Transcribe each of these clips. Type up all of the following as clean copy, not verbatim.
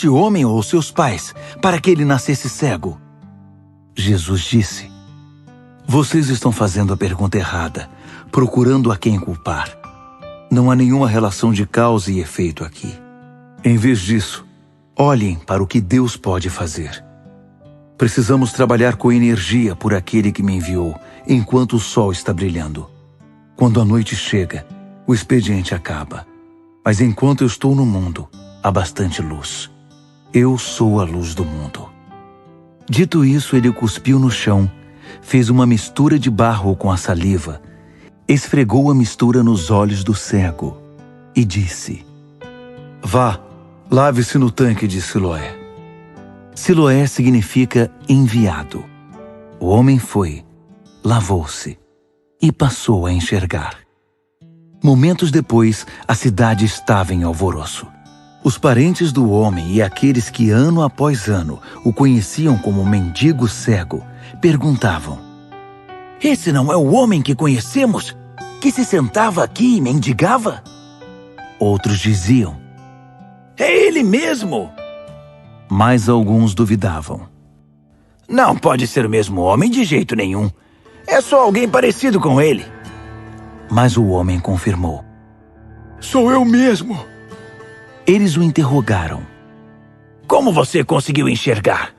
este homem ou seus pais para que ele nascesse cego? Jesus disse: vocês estão fazendo a pergunta errada, procurando a quem culpar. Não há nenhuma relação de causa e efeito aqui. Em vez disso, olhem para o que Deus pode fazer. Precisamos trabalhar com energia por aquele que me enviou, enquanto o sol está brilhando. Quando a noite chega, o expediente acaba. Mas enquanto eu estou no mundo, há bastante luz. Eu sou a luz do mundo. Dito isso, ele cuspiu no chão, fez uma mistura de barro com a saliva, esfregou a mistura nos olhos do cego e disse: vá, lave-se no tanque de Siloé. Siloé significa enviado. O homem foi, lavou-se e passou a enxergar. Momentos depois, a cidade estava em alvoroço. Os parentes do homem e aqueles que ano após ano o conheciam como mendigo cego perguntavam: esse não é o homem que conhecemos, que se sentava aqui e mendigava? Outros diziam: é ele mesmo! Mas alguns duvidavam. Não pode ser o mesmo homem de jeito nenhum. É só alguém parecido com ele. Mas o homem confirmou: sou eu mesmo. Eles o interrogaram: como você conseguiu enxergar?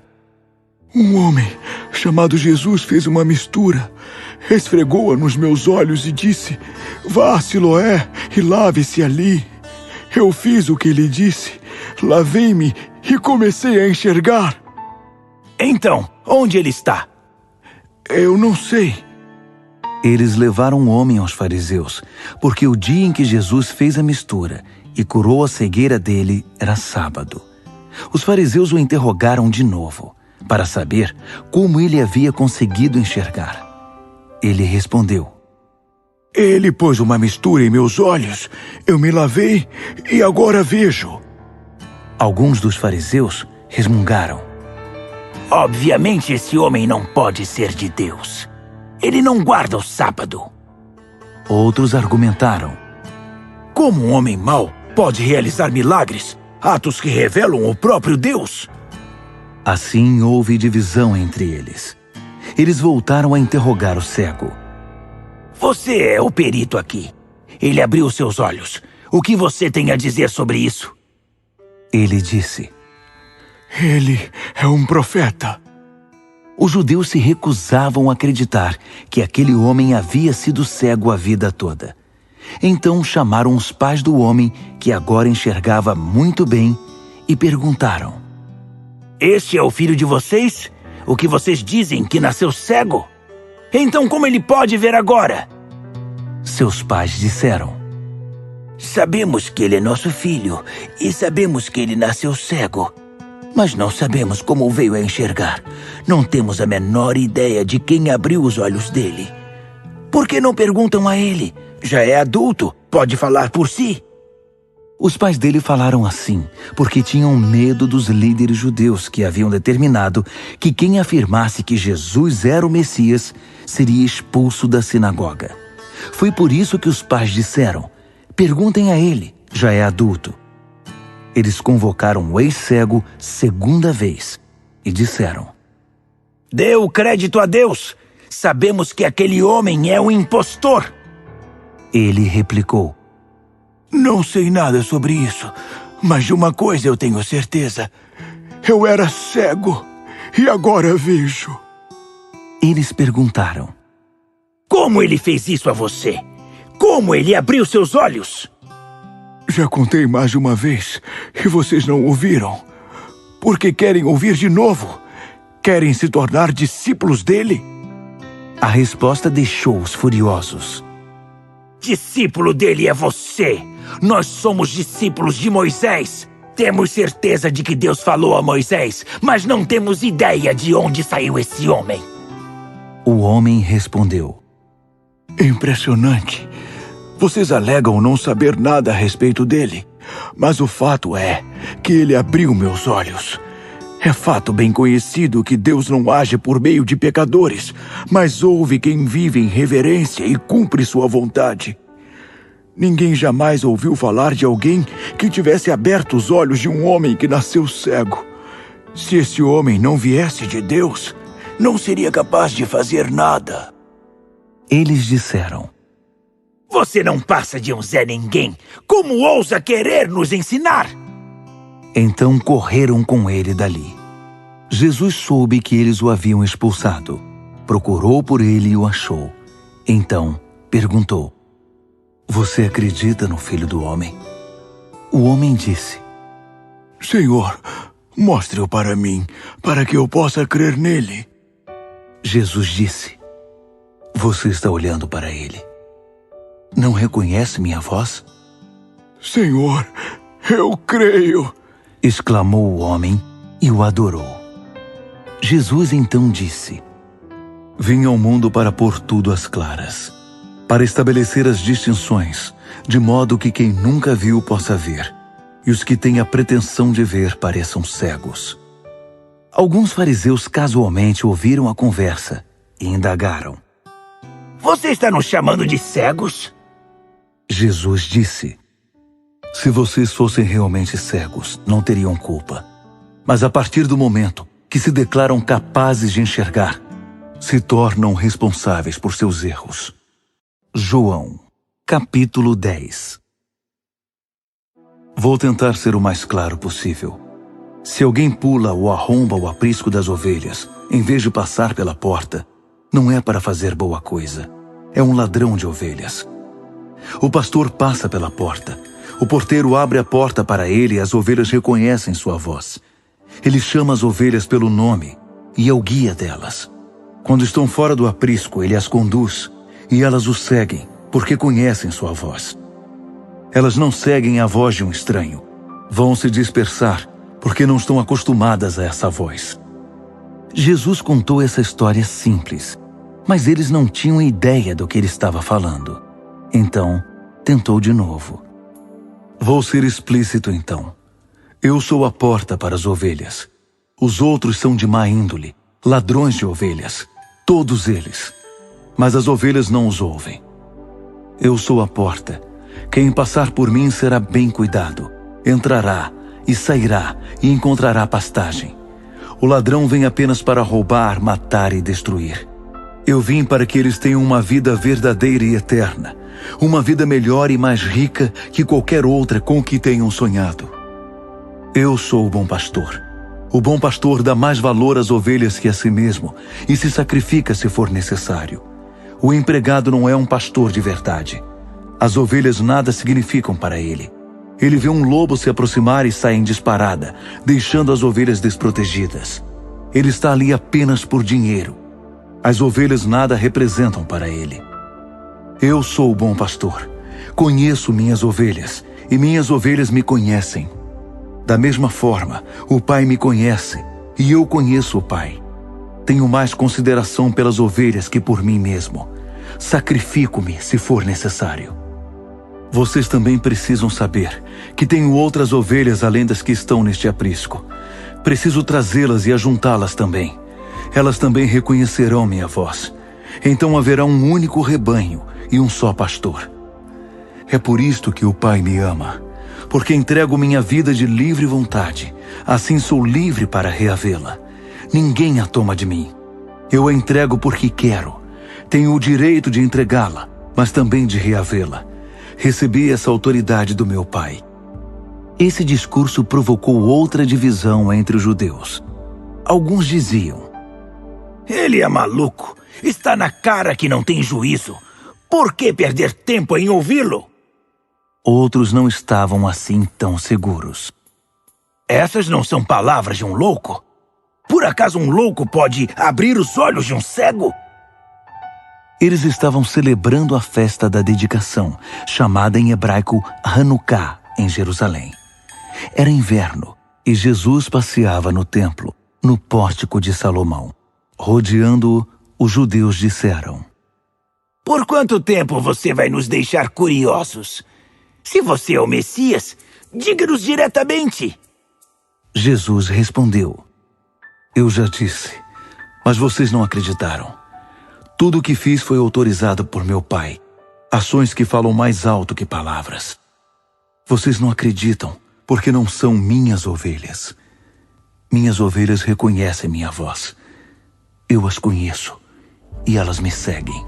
Um homem chamado Jesus fez uma mistura, esfregou-a nos meus olhos e disse: vá a Siloé e lave-se ali. Eu fiz o que ele disse, lavei-me e comecei a enxergar. Então, onde ele está? Eu não sei. Eles levaram o homem aos fariseus, porque o dia em que Jesus fez a mistura e curou a cegueira dele era sábado. Os fariseus o interrogaram de novo, para saber como ele havia conseguido enxergar. Ele respondeu: ele pôs uma mistura em meus olhos, eu me lavei e agora vejo. Alguns dos fariseus resmungaram: obviamente esse homem não pode ser de Deus. Ele não guarda o sábado. Outros argumentaram: como um homem mau pode realizar milagres, atos que revelam o próprio Deus? Assim houve divisão entre eles. Eles voltaram a interrogar o cego: você é o perito aqui. Ele abriu seus olhos. O que você tem a dizer sobre isso? Ele disse: ele é um profeta. Os judeus se recusavam a acreditar que aquele homem havia sido cego a vida toda. Então chamaram os pais do homem, que agora enxergava muito bem, e perguntaram: este é o filho de vocês? O que vocês dizem que nasceu cego? Então como ele pode ver agora? Seus pais disseram: sabemos que ele é nosso filho e sabemos que ele nasceu cego, mas não sabemos como veio a enxergar. Não temos a menor ideia de quem abriu os olhos dele. Por que não perguntam a ele? Já é adulto, pode falar por si. Os pais dele falaram assim porque tinham medo dos líderes judeus que haviam determinado que quem afirmasse que Jesus era o Messias seria expulso da sinagoga. Foi por isso que os pais disseram: perguntem a ele, já é adulto. Eles convocaram o ex-cego segunda vez e disseram: dê o crédito a Deus. Sabemos que aquele homem é um impostor. Ele replicou: não sei nada sobre isso, mas de uma coisa eu tenho certeza. Eu era cego e agora vejo. Eles perguntaram: como ele fez isso a você? Como ele abriu seus olhos? Já contei mais de uma vez e vocês não ouviram. Porque querem ouvir de novo? Querem se tornar discípulos dele? A resposta deixou-os furiosos. Discípulo dele é você! Nós somos discípulos de Moisés! Temos certeza de que Deus falou a Moisés, mas não temos ideia de onde saiu esse homem. O homem respondeu: impressionante! Vocês alegam não saber nada a respeito dele, mas o fato é que ele abriu meus olhos. É fato bem conhecido que Deus não age por meio de pecadores, mas ouve quem vive em reverência e cumpre sua vontade. Ninguém jamais ouviu falar de alguém que tivesse aberto os olhos de um homem que nasceu cego. Se esse homem não viesse de Deus, não seria capaz de fazer nada. Eles disseram: Você não passa de um Zé Ninguém. Como ousa querer nos ensinar? Então correram com ele dali. Jesus soube que eles o haviam expulsado. Procurou por ele e o achou. Então perguntou: Você acredita no Filho do Homem? O homem disse: Senhor, mostre-o para mim, para que eu possa crer nele. Jesus disse: Você está olhando para ele. Não reconhece minha voz? Senhor, eu creio, exclamou o homem e o adorou. Jesus então disse: Vim ao mundo para pôr tudo às claras, para estabelecer as distinções, de modo que quem nunca viu possa ver, e os que têm a pretensão de ver pareçam cegos. Alguns fariseus casualmente ouviram a conversa e indagaram: Você está nos chamando de cegos? Jesus disse: Se vocês fossem realmente cegos, não teriam culpa. Mas a partir do momento que se declaram capazes de enxergar, se tornam responsáveis por seus erros. João, capítulo 10. Vou tentar ser o mais claro possível. Se alguém pula ou arromba o aprisco das ovelhas, em vez de passar pela porta, não é para fazer boa coisa. É um ladrão de ovelhas. O pastor passa pela porta. O porteiro abre a porta para ele e as ovelhas reconhecem sua voz. Ele chama as ovelhas pelo nome e é o guia delas. Quando estão fora do aprisco, ele as conduz e elas o seguem, porque conhecem sua voz. Elas não seguem a voz de um estranho. Vão se dispersar, porque não estão acostumadas a essa voz. Jesus contou essa história simples, mas eles não tinham ideia do que ele estava falando. Então, tentou de novo. Vou ser explícito então. Eu sou a porta para as ovelhas. Os outros são de má índole, ladrões de ovelhas, todos eles. Mas as ovelhas não os ouvem. Eu sou a porta. Quem passar por mim será bem cuidado. Entrará e sairá e encontrará pastagem. O ladrão vem apenas para roubar, matar e destruir. Eu vim para que eles tenham uma vida verdadeira e eterna, uma vida melhor e mais rica que qualquer outra com que tenham sonhado. Eu sou o bom pastor. O bom pastor dá mais valor às ovelhas que a si mesmo e se sacrifica se for necessário. O empregado não é um pastor de verdade. As ovelhas nada significam para ele. Ele vê um lobo se aproximar e sai em disparada, deixando as ovelhas desprotegidas. Ele está ali apenas por dinheiro. As ovelhas nada representam para ele. Eu sou o bom pastor. Conheço minhas ovelhas e minhas ovelhas me conhecem. Da mesma forma, o Pai me conhece e eu conheço o Pai. Tenho mais consideração pelas ovelhas que por mim mesmo. Sacrifico-me se for necessário. Vocês também precisam saber que tenho outras ovelhas além das que estão neste aprisco. Preciso trazê-las e ajuntá-las também. Elas também reconhecerão minha voz. Então haverá um único rebanho e um só pastor. É por isto que o Pai me ama, porque entrego minha vida de livre vontade. Assim sou livre para reavê-la. Ninguém a toma de mim. Eu a entrego porque quero. Tenho o direito de entregá-la, mas também de reavê-la. Recebi essa autoridade do meu Pai. Esse discurso provocou outra divisão entre os judeus. Alguns diziam: Ele é maluco. Está na cara que não tem juízo. Por que perder tempo em ouvi-lo? Outros não estavam assim tão seguros. Essas não são palavras de um louco? Por acaso um louco pode abrir os olhos de um cego? Eles estavam celebrando a festa da dedicação, chamada em hebraico Hanukkah, em Jerusalém. Era inverno e Jesus passeava no templo, no pórtico de Salomão. Rodeando-o, os judeus disseram: Por quanto tempo você vai nos deixar curiosos? Se você é o Messias, diga-nos diretamente. Jesus respondeu: Eu já disse, mas vocês não acreditaram. Tudo o que fiz foi autorizado por meu Pai. Ações que falam mais alto que palavras. Vocês não acreditam, porque não são minhas ovelhas. Minhas ovelhas reconhecem minha voz. Eu as conheço, e elas me seguem.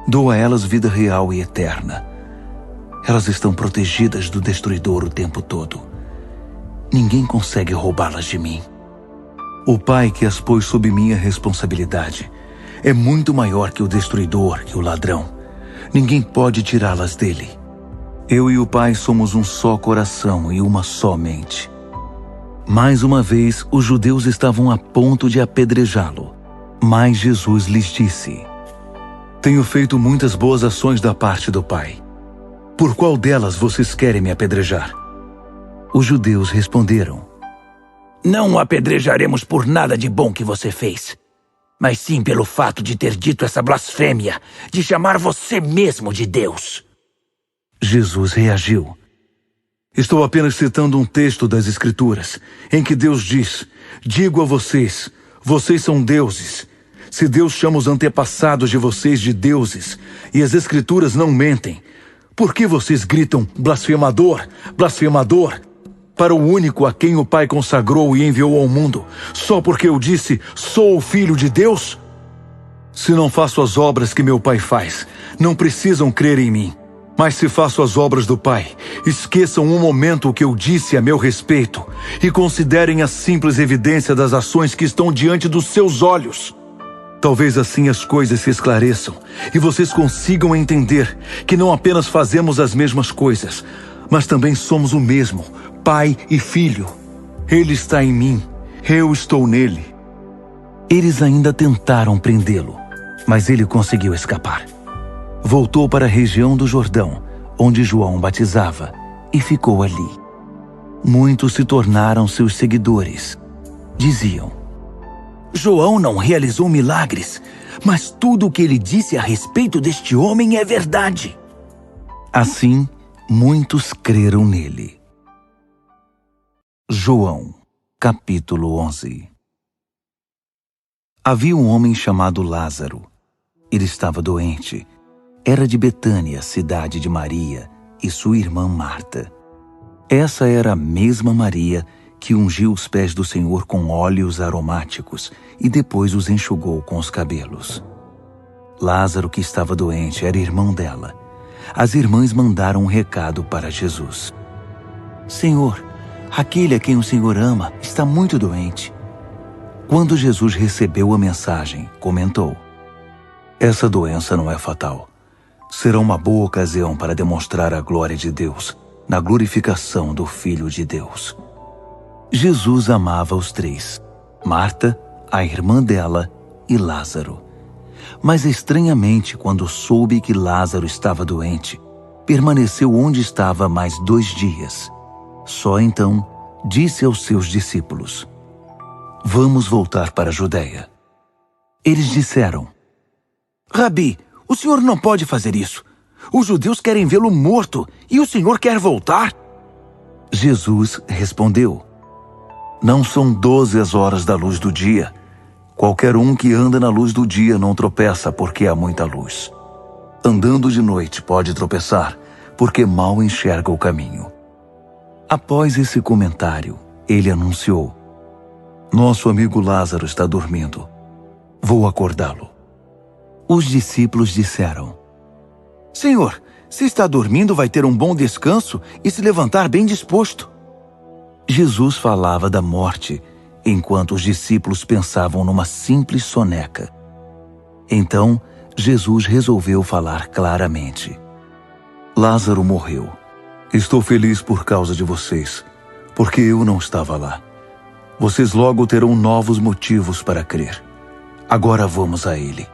Dou a elas vida real e eterna. Elas estão protegidas do destruidor o tempo todo. Ninguém consegue roubá-las de mim. O Pai que as pôs sob minha responsabilidade é muito maior que o destruidor, que o ladrão. Ninguém pode tirá-las dele. Eu e o Pai somos um só coração e uma só mente. Mais uma vez, os judeus estavam a ponto de apedrejá-lo. Mas Jesus lhes disse: Tenho feito muitas boas ações da parte do Pai. Por qual delas vocês querem me apedrejar? Os judeus responderam: Não o apedrejaremos por nada de bom que você fez, mas sim pelo fato de ter dito essa blasfêmia, de chamar você mesmo de Deus. Jesus reagiu: Estou apenas citando um texto das Escrituras, em que Deus diz: Digo a vocês, vocês são deuses. Se Deus chama os antepassados de vocês de deuses, e as Escrituras não mentem, por que vocês gritam blasfemador, blasfemador, para o único a quem o Pai consagrou e enviou ao mundo, só porque eu disse, sou o Filho de Deus? Se não faço as obras que meu Pai faz, não precisam crer em mim. Mas se faço as obras do Pai, esqueçam um momento o que eu disse a meu respeito e considerem a simples evidência das ações que estão diante dos seus olhos. Talvez assim as coisas se esclareçam e vocês consigam entender que não apenas fazemos as mesmas coisas, mas também somos o mesmo, Pai e Filho. Ele está em mim, eu estou nele. Eles ainda tentaram prendê-lo, mas ele conseguiu escapar. Voltou para a região do Jordão, onde João batizava, e ficou ali. Muitos se tornaram seus seguidores. Diziam: João não realizou milagres, mas tudo o que ele disse a respeito deste homem é verdade. Assim, muitos creram nele. João, capítulo 11. Havia um homem chamado Lázaro. Ele estava doente. Era de Betânia, cidade de Maria, e sua irmã Marta. Essa era a mesma Maria que ungiu os pés do Senhor com óleos aromáticos e depois os enxugou com os cabelos. Lázaro, que estava doente, era irmão dela. As irmãs mandaram um recado para Jesus: Senhor, aquele a quem o Senhor ama está muito doente. Quando Jesus recebeu a mensagem, comentou: Essa doença não é fatal. Será uma boa ocasião para demonstrar a glória de Deus, na glorificação do Filho de Deus. Jesus amava os três: Marta, a irmã dela e Lázaro. Mas estranhamente, quando soube que Lázaro estava doente, permaneceu onde estava mais 2 dias. Só então disse aos seus discípulos: Vamos voltar para a Judeia. Eles disseram: Rabi, o senhor não pode fazer isso. Os judeus querem vê-lo morto e o senhor quer voltar? Jesus respondeu: Não são 12 as horas da luz do dia. Qualquer um que anda na luz do dia não tropeça porque há muita luz. Andando de noite pode tropeçar, porque mal enxerga o caminho. Após esse comentário, ele anunciou: Nosso amigo Lázaro está dormindo. Vou acordá-lo. Os discípulos disseram: Senhor, se está dormindo, vai ter um bom descanso e se levantar bem disposto. Jesus falava da morte, enquanto os discípulos pensavam numa simples soneca. Então, Jesus resolveu falar claramente: Lázaro morreu. Estou feliz por causa de vocês, porque eu não estava lá. Vocês logo terão novos motivos para crer. Agora vamos a ele.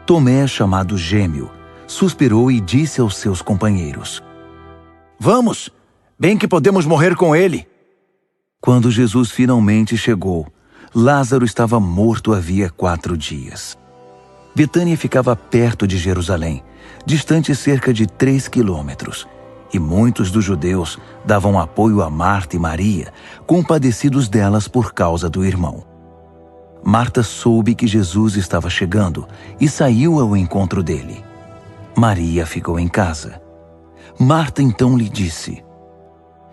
Tomé, chamado Gêmeo, suspirou e disse aos seus companheiros: Vamos, bem que podemos morrer com ele. Quando Jesus finalmente chegou, Lázaro estava morto havia 4 dias. Betânia ficava perto de Jerusalém, distante cerca de 3 quilômetros, e muitos dos judeus davam apoio a Marta e Maria, compadecidos delas por causa do irmão. Marta soube que Jesus estava chegando e saiu ao encontro dele. Maria ficou em casa. Marta então lhe disse: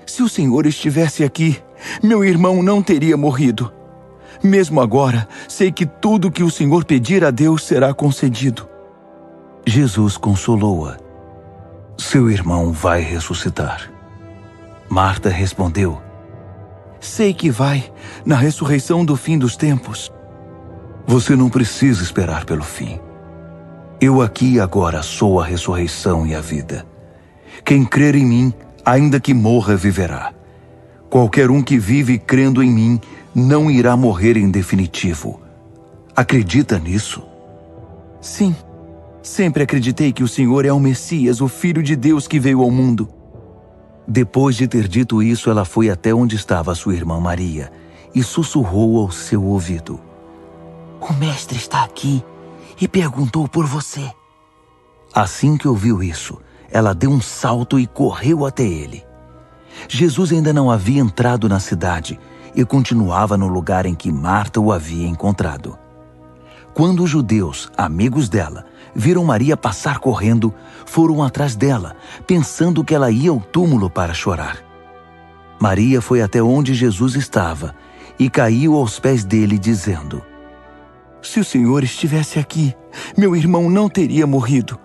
Se o Senhor estivesse aqui, meu irmão não teria morrido. Mesmo agora, sei que tudo que o Senhor pedir a Deus será concedido. Jesus consolou-a: Seu irmão vai ressuscitar. Marta respondeu: Sei que vai, na ressurreição do fim dos tempos. Você não precisa esperar pelo fim. Eu aqui e agora sou a ressurreição e a vida. Quem crer em mim, ainda que morra, viverá. Qualquer um que vive crendo em mim não irá morrer em definitivo. Acredita nisso? Sim. Sempre acreditei que o Senhor é o Messias, o Filho de Deus que veio ao mundo. Depois de ter dito isso, ela foi até onde estava sua irmã Maria e sussurrou ao seu ouvido: O mestre está aqui e perguntou por você. Assim que ouviu isso, ela deu um salto e correu até ele. Jesus ainda não havia entrado na cidade e continuava no lugar em que Marta o havia encontrado. Quando os judeus, amigos dela, viram Maria passar correndo, foram atrás dela, pensando que ela ia ao túmulo para chorar. Maria foi até onde Jesus estava e caiu aos pés dele, dizendo: Se o Senhor estivesse aqui, meu irmão não teria morrido.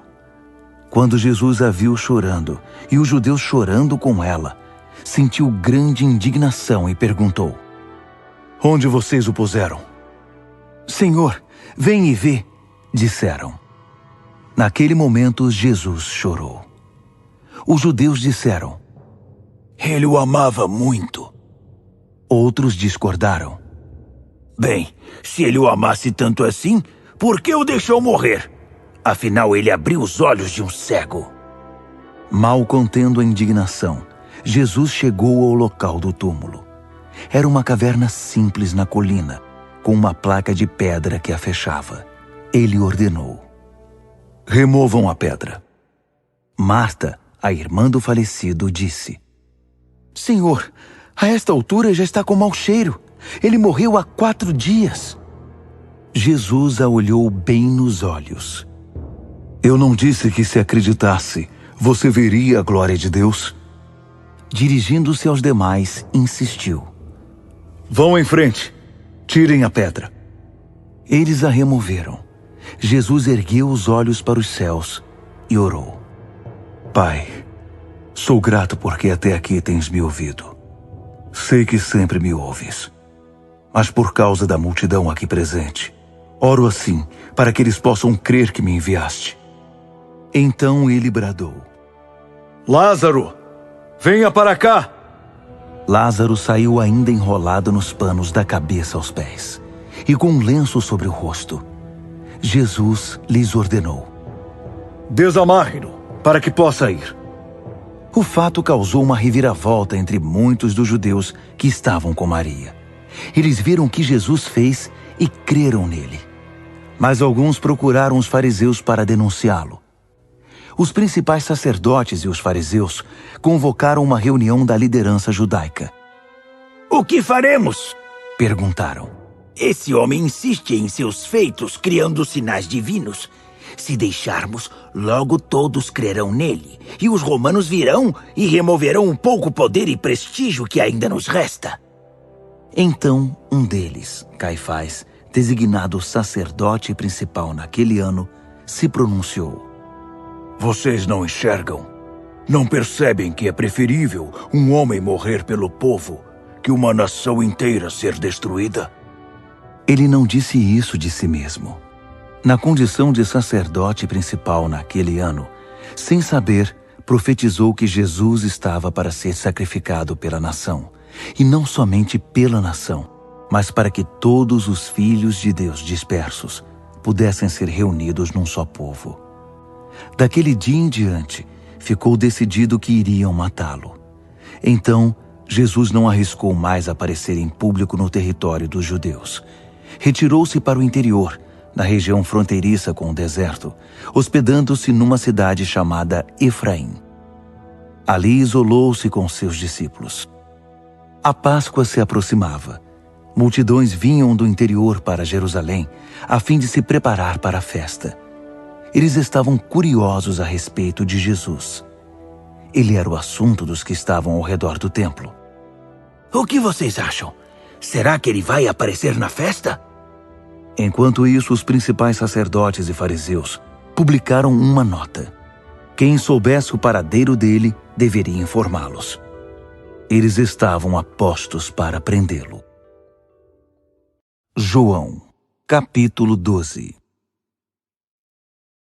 Quando Jesus a viu chorando e os judeus chorando com ela, sentiu grande indignação e perguntou: Onde vocês o puseram? Senhor, vem e vê, disseram. Naquele momento, Jesus chorou. Os judeus disseram: Ele o amava muito. Outros discordaram: Bem, se ele o amasse tanto assim, por que o deixou morrer? Afinal, ele abriu os olhos de um cego. Mal contendo a indignação, Jesus chegou ao local do túmulo. Era uma caverna simples na colina, com uma placa de pedra que a fechava. Ele ordenou: Removam a pedra. Marta, a irmã do falecido, disse: Senhor, a esta altura já está com mau cheiro. Ele morreu há 4 dias. Jesus a olhou bem nos olhos. Eu não disse que, se acreditasse, você veria a glória de Deus? Dirigindo-se aos demais, insistiu: Vão em frente, tirem a pedra. Eles a removeram. Jesus ergueu os olhos para os céus e orou: Pai, sou grato porque até aqui tens me ouvido. Sei que sempre me ouves. Mas por causa da multidão aqui presente, oro assim para que eles possam crer que me enviaste. Então ele bradou: Lázaro, venha para cá! Lázaro saiu ainda enrolado nos panos da cabeça aos pés e com um lenço sobre o rosto. Jesus lhes ordenou: Desamarre-no para que possa ir. O fato causou uma reviravolta entre muitos dos judeus que estavam com Maria. Eles viram o que Jesus fez e creram nele. Mas alguns procuraram os fariseus para denunciá-lo. Os principais sacerdotes e os fariseus convocaram uma reunião da liderança judaica. O que faremos? Perguntaram. Esse homem insiste em seus feitos, criando sinais divinos. Se deixarmos, logo todos crerão nele, e os romanos virão e removerão um pouco poder e prestígio que ainda nos resta. Então, um deles, Caifás, designado sacerdote principal naquele ano, se pronunciou: Vocês não enxergam? Não percebem que é preferível um homem morrer pelo povo que uma nação inteira ser destruída? Ele não disse isso de si mesmo. Na condição de sacerdote principal naquele ano, sem saber, profetizou que Jesus estava para ser sacrificado pela nação, e não somente pela nação, mas para que todos os filhos de Deus dispersos pudessem ser reunidos num só povo. Daquele dia em diante, ficou decidido que iriam matá-lo. Então, Jesus não arriscou mais aparecer em público no território dos judeus. Retirou-se para o interior, na região fronteiriça com o deserto, hospedando-se numa cidade chamada Efraim. Ali isolou-se com seus discípulos. A Páscoa se aproximava. Multidões vinham do interior para Jerusalém, a fim de se preparar para a festa. Eles estavam curiosos a respeito de Jesus. Ele era o assunto dos que estavam ao redor do templo. O que vocês acham? Será que ele vai aparecer na festa? Enquanto isso, os principais sacerdotes e fariseus publicaram uma nota. Quem soubesse o paradeiro dele deveria informá-los. Eles estavam apostos para prendê-lo. João, capítulo 12.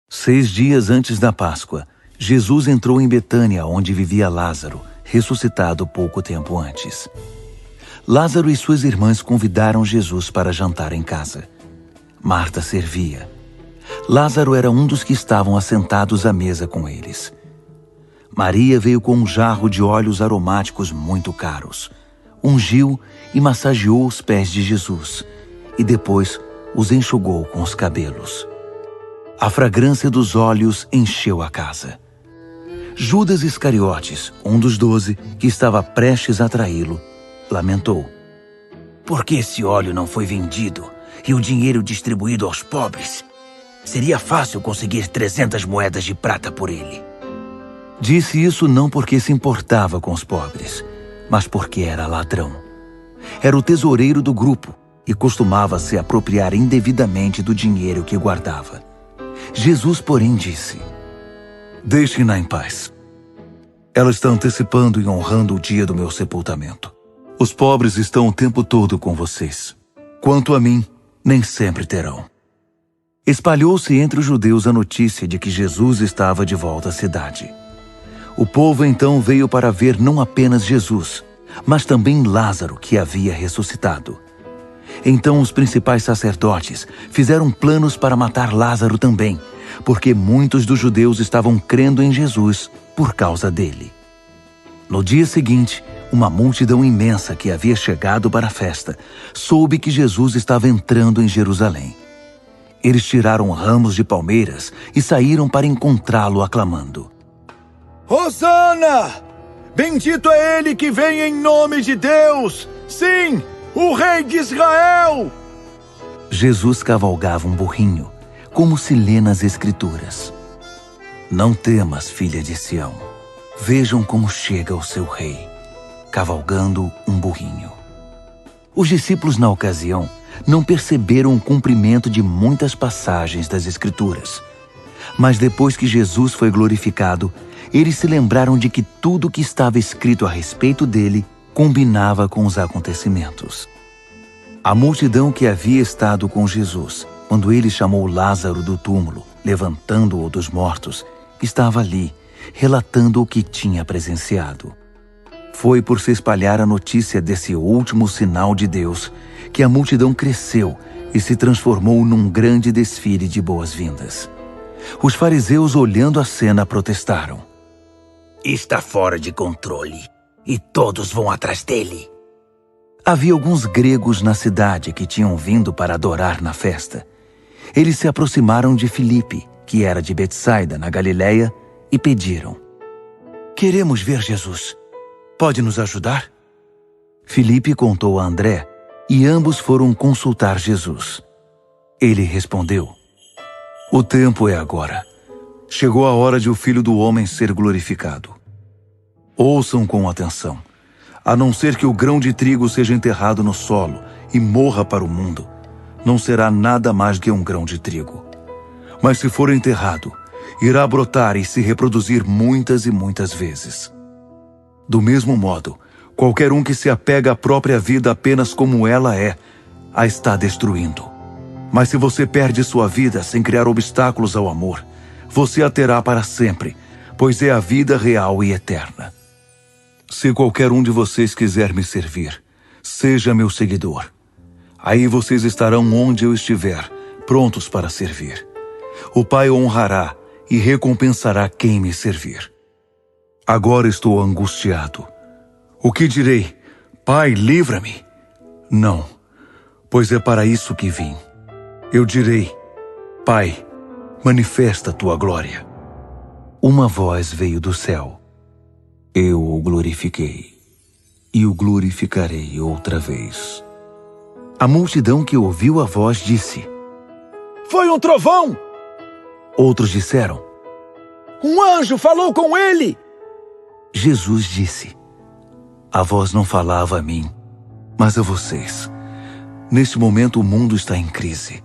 6 dias antes da Páscoa, Jesus entrou em Betânia, onde vivia Lázaro, ressuscitado pouco tempo antes. Lázaro e suas irmãs convidaram Jesus para jantar em casa. Marta servia. Lázaro era um dos que estavam assentados à mesa com eles. Maria veio com um jarro de óleos aromáticos muito caros, ungiu e massageou os pés de Jesus, e depois os enxugou com os cabelos. A fragrância dos óleos encheu a casa. Judas Iscariotes, um dos 12, que estava prestes a traí-lo, lamentou. Por que esse óleo não foi vendido e o dinheiro distribuído aos pobres? Seria fácil conseguir 300 moedas de prata por ele. Disse isso não porque se importava com os pobres, mas porque era ladrão. Era o tesoureiro do grupo e costumava se apropriar indevidamente do dinheiro que guardava. Jesus, porém, disse: Deixem-na em paz. Ela está antecipando e honrando o dia do meu sepultamento. Os pobres estão o tempo todo com vocês. Quanto a mim, nem sempre terão. Espalhou-se entre os judeus a notícia de que Jesus estava de volta à cidade. O povo então veio para ver não apenas Jesus, mas também Lázaro, que havia ressuscitado. Então os principais sacerdotes fizeram planos para matar Lázaro também, porque muitos dos judeus estavam crendo em Jesus por causa dele. No dia seguinte, uma multidão imensa que havia chegado para a festa soube que Jesus estava entrando em Jerusalém. Eles tiraram ramos de palmeiras e saíram para encontrá-lo aclamando: Hosana! Bendito é ele que vem em nome de Deus! Sim, o Rei de Israel! Jesus cavalgava um burrinho, como se lê nas Escrituras. Não temas, filha de Sião. Vejam como chega o seu rei, cavalgando um burrinho. Os discípulos, na ocasião, não perceberam o cumprimento de muitas passagens das Escrituras. Mas depois que Jesus foi glorificado, eles se lembraram de que tudo que estava escrito a respeito dele combinava com os acontecimentos. A multidão que havia estado com Jesus, quando ele chamou Lázaro do túmulo, levantando-o dos mortos, estava ali, relatando o que tinha presenciado. Foi por se espalhar a notícia desse último sinal de Deus que a multidão cresceu e se transformou num grande desfile de boas-vindas. Os fariseus, olhando a cena, protestaram: Está fora de controle, e todos vão atrás dele. Havia alguns gregos na cidade que tinham vindo para adorar na festa. Eles se aproximaram de Filipe, que era de Betsaida, na Galileia, e pediram: Queremos ver Jesus. Pode nos ajudar? Filipe contou a André, e ambos foram consultar Jesus. Ele respondeu: O tempo é agora. Chegou a hora de o Filho do Homem ser glorificado. Ouçam com atenção. A não ser que o grão de trigo seja enterrado no solo e morra para o mundo, não será nada mais que um grão de trigo. Mas se for enterrado, irá brotar e se reproduzir muitas e muitas vezes. Do mesmo modo, qualquer um que se apega à própria vida apenas como ela é, a está destruindo. Mas se você perde sua vida sem criar obstáculos ao amor, você a terá para sempre, pois é a vida real e eterna. Se qualquer um de vocês quiser me servir, seja meu seguidor. Aí vocês estarão onde eu estiver, prontos para servir. O Pai honrará e recompensará quem me servir. Agora estou angustiado. O que direi? Pai, livra-me? Não, pois é para isso que vim. Eu direi: Pai, manifesta a tua glória. Uma voz veio do céu: Eu o glorifiquei, e o glorificarei outra vez. A multidão que ouviu a voz disse: Foi um trovão! Outros disseram: Um anjo falou com ele! Jesus disse: A voz não falava a mim, mas a vocês. Neste momento o mundo está em crise.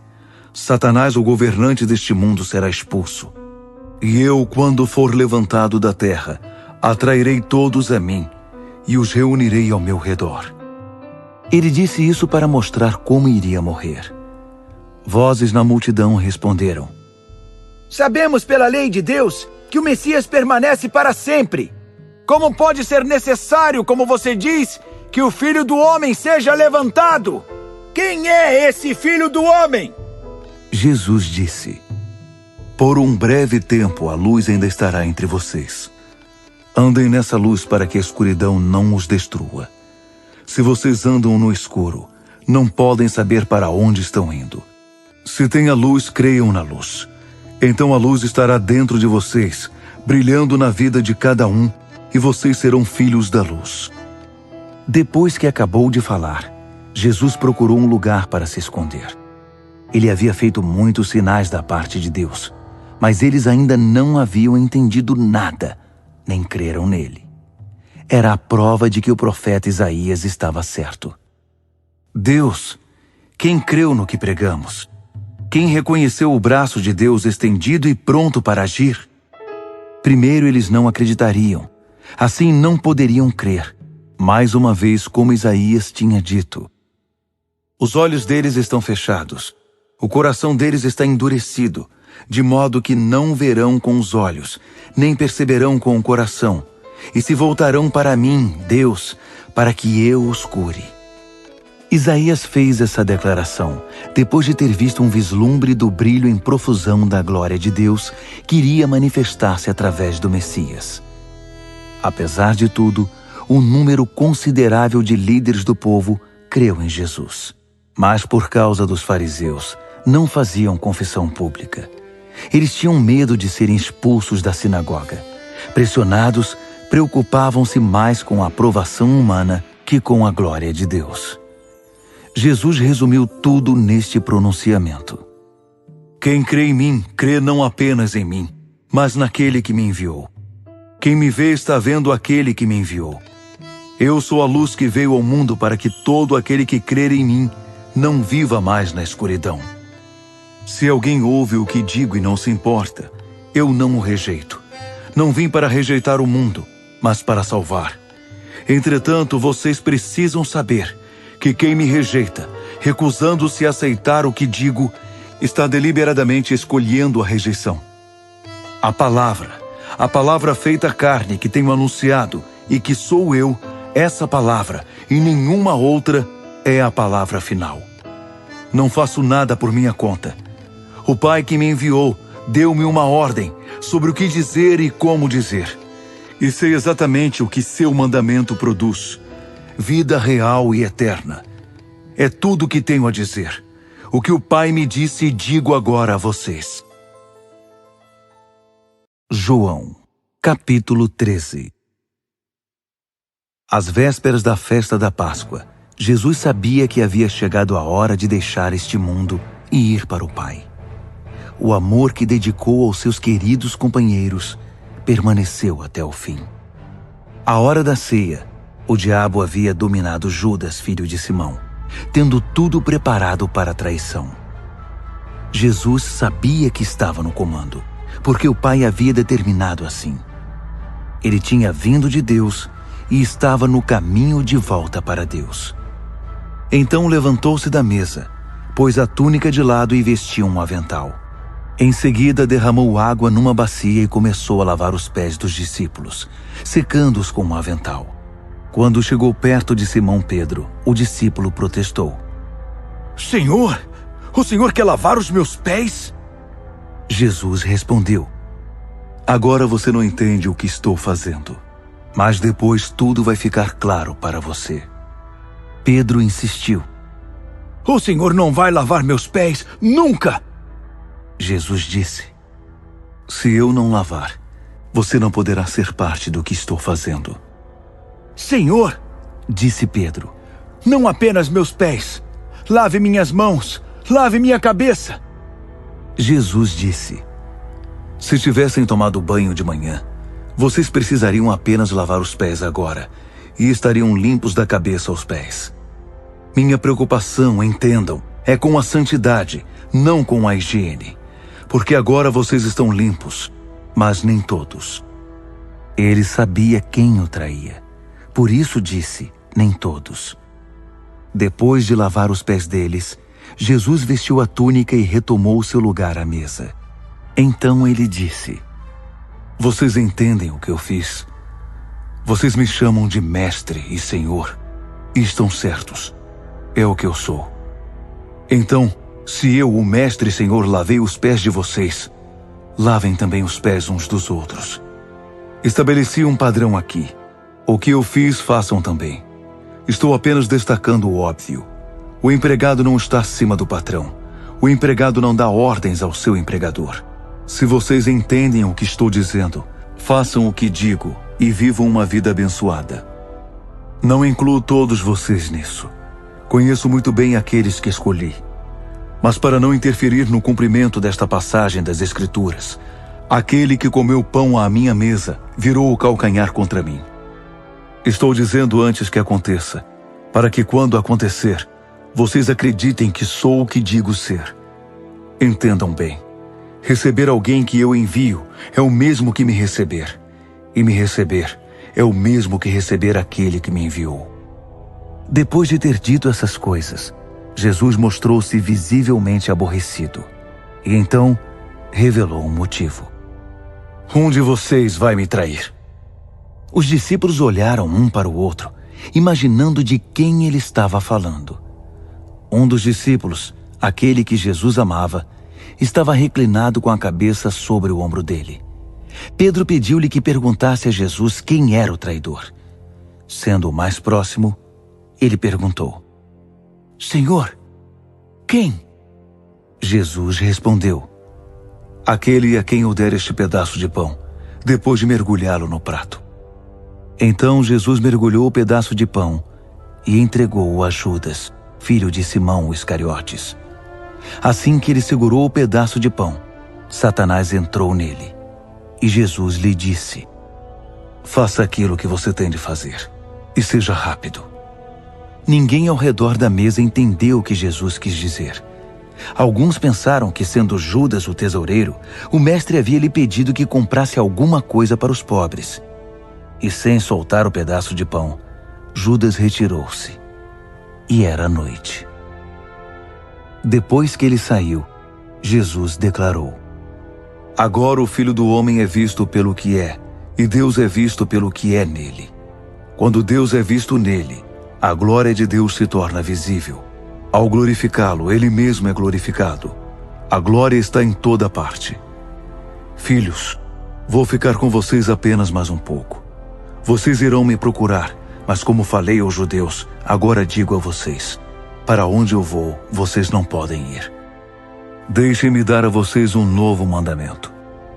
Satanás, o governante deste mundo, será expulso. E eu, quando for levantado da terra, atrairei todos a mim e os reunirei ao meu redor. Ele disse isso para mostrar como iria morrer. Vozes na multidão responderam: Sabemos pela lei de Deus que o Messias permanece para sempre. Como pode ser necessário, como você diz, que o Filho do Homem seja levantado? Quem é esse Filho do Homem? Jesus disse: Por um breve tempo a luz ainda estará entre vocês. Andem nessa luz para que a escuridão não os destrua. Se vocês andam no escuro, não podem saber para onde estão indo. Se tem a luz, creiam na luz. Então a luz estará dentro de vocês, brilhando na vida de cada um, e vocês serão filhos da luz. Depois que acabou de falar, Jesus procurou um lugar para se esconder. Ele havia feito muitos sinais da parte de Deus, mas eles ainda não haviam entendido nada, nem creram nele. Era a prova de que o profeta Isaías estava certo. Deus, quem creu no que pregamos? Quem reconheceu o braço de Deus estendido e pronto para agir? Primeiro eles não acreditariam, assim não poderiam crer, mais uma vez como Isaías tinha dito. Os olhos deles estão fechados, o coração deles está endurecido, de modo que não verão com os olhos, nem perceberão com o coração, e se voltarão para mim, Deus, para que eu os cure. Isaías fez essa declaração depois de ter visto um vislumbre do brilho em profusão da glória de Deus que iria manifestar-se através do Messias. Apesar de tudo, um número considerável de líderes do povo creu em Jesus. Mas por causa dos fariseus, não faziam confissão pública. Eles tinham medo de serem expulsos da sinagoga. Pressionados, preocupavam-se mais com a aprovação humana que com a glória de Deus. Jesus resumiu tudo neste pronunciamento. Quem crê em mim, crê não apenas em mim, mas naquele que me enviou. Quem me vê está vendo aquele que me enviou. Eu sou a luz que veio ao mundo para que todo aquele que crer em mim não viva mais na escuridão. Se alguém ouve o que digo e não se importa, eu não o rejeito. Não vim para rejeitar o mundo, mas para salvar. Entretanto, vocês precisam saber que quem me rejeita, recusando-se a aceitar o que digo, está deliberadamente escolhendo a rejeição. A palavra feita carne que tenho anunciado e que sou eu, essa palavra e nenhuma outra é a palavra final. Não faço nada por minha conta. O Pai que me enviou deu-me uma ordem sobre o que dizer e como dizer. E sei exatamente o que seu mandamento produz: vida real e eterna. É tudo o que tenho a dizer. O que o Pai me disse e digo agora a vocês. João, capítulo 13. Às vésperas da festa da Páscoa, Jesus sabia que havia chegado a hora de deixar este mundo e ir para o Pai. O amor que dedicou aos seus queridos companheiros permaneceu até o fim. À hora da ceia, o diabo havia dominado Judas, filho de Simão, tendo tudo preparado para a traição. Jesus sabia que estava no comando, porque o Pai havia determinado assim. Ele tinha vindo de Deus e estava no caminho de volta para Deus. Então levantou-se da mesa, pôs a túnica de lado e vestiu um avental. Em seguida derramou água numa bacia e começou a lavar os pés dos discípulos, secando-os com um avental. Quando chegou perto de Simão Pedro, o discípulo protestou: Senhor, o Senhor quer lavar os meus pés? Jesus respondeu: Agora você não entende o que estou fazendo, mas depois tudo vai ficar claro para você. Pedro insistiu: O Senhor não vai lavar meus pés nunca! Jesus disse: Se eu não lavar, você não poderá ser parte do que estou fazendo. Senhor, disse Pedro, não apenas meus pés. Lave minhas mãos, lave minha cabeça. Jesus disse: Se tivessem tomado banho de manhã, vocês precisariam apenas lavar os pés agora e estariam limpos da cabeça aos pés. Minha preocupação, entendam, é com a santidade, não com a higiene, porque agora vocês estão limpos, mas nem todos. Ele sabia quem o traía, por isso disse, nem todos. Depois de lavar os pés deles, Jesus vestiu a túnica e retomou seu lugar à mesa. Então ele disse: vocês entendem o que eu fiz? Vocês me chamam de Mestre e Senhor, e estão certos. É o que eu sou. Então, se eu, o Mestre e Senhor, lavei os pés de vocês, lavem também os pés uns dos outros. Estabeleci um padrão aqui. O que eu fiz, façam também. Estou apenas destacando o óbvio. O empregado não está acima do patrão. O empregado não dá ordens ao seu empregador. Se vocês entendem o que estou dizendo, façam o que digo e vivam uma vida abençoada. Não incluo todos vocês nisso. Conheço muito bem aqueles que escolhi. Mas para não interferir no cumprimento desta passagem das Escrituras, aquele que comeu pão à minha mesa virou o calcanhar contra mim. Estou dizendo antes que aconteça, para que quando acontecer, vocês acreditem que sou o que digo ser. Entendam bem. Receber alguém que eu envio é o mesmo que me receber. E me receber é o mesmo que receber aquele que me enviou. Depois de ter dito essas coisas, Jesus mostrou-se visivelmente aborrecido. E então revelou um motivo. Um de vocês vai me trair. Os discípulos olharam um para o outro, imaginando de quem ele estava falando. Um dos discípulos, aquele que Jesus amava, estava reclinado com a cabeça sobre o ombro dele. Pedro pediu-lhe que perguntasse a Jesus quem era o traidor. Sendo o mais próximo, ele perguntou: Senhor, quem? Jesus respondeu: aquele a quem eu der este pedaço de pão, depois de mergulhá-lo no prato. Então Jesus mergulhou o pedaço de pão e entregou-o a Judas, filho de Simão Iscariotes. Assim que ele segurou o pedaço de pão, Satanás entrou nele. E Jesus lhe disse: faça aquilo que você tem de fazer, e seja rápido. Ninguém ao redor da mesa entendeu o que Jesus quis dizer. Alguns pensaram que, sendo Judas o tesoureiro, o mestre havia lhe pedido que comprasse alguma coisa para os pobres. E sem soltar o pedaço de pão, Judas retirou-se. E era noite. Depois que ele saiu, Jesus declarou: agora o Filho do Homem é visto pelo que é, e Deus é visto pelo que é nele. Quando Deus é visto nele, a glória de Deus se torna visível. Ao glorificá-lo, ele mesmo é glorificado. A glória está em toda parte. Filhos, vou ficar com vocês apenas mais um pouco. Vocês irão me procurar, mas como falei aos judeus, agora digo a vocês: para onde eu vou, vocês não podem ir. Deixem-me dar a vocês um novo mandamento.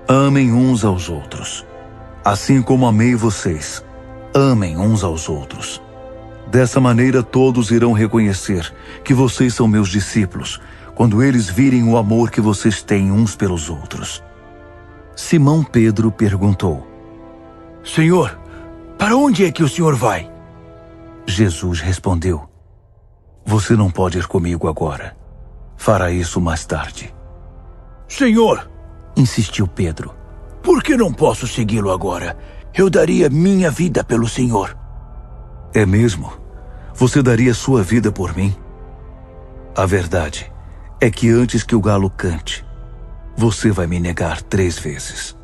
Amem uns aos outros. Assim como amei vocês, amem uns aos outros. Dessa maneira todos irão reconhecer que vocês são meus discípulos, quando eles virem o amor que vocês têm uns pelos outros. Simão Pedro perguntou: Senhor, para onde é que o Senhor vai? Jesus respondeu: você não pode ir comigo agora. Fará isso mais tarde. Senhor, insistiu Pedro, por que não posso segui-lo agora? Eu daria minha vida pelo Senhor. É mesmo? Você daria sua vida por mim? A verdade é que antes que o galo cante, você vai me negar 3 vezes.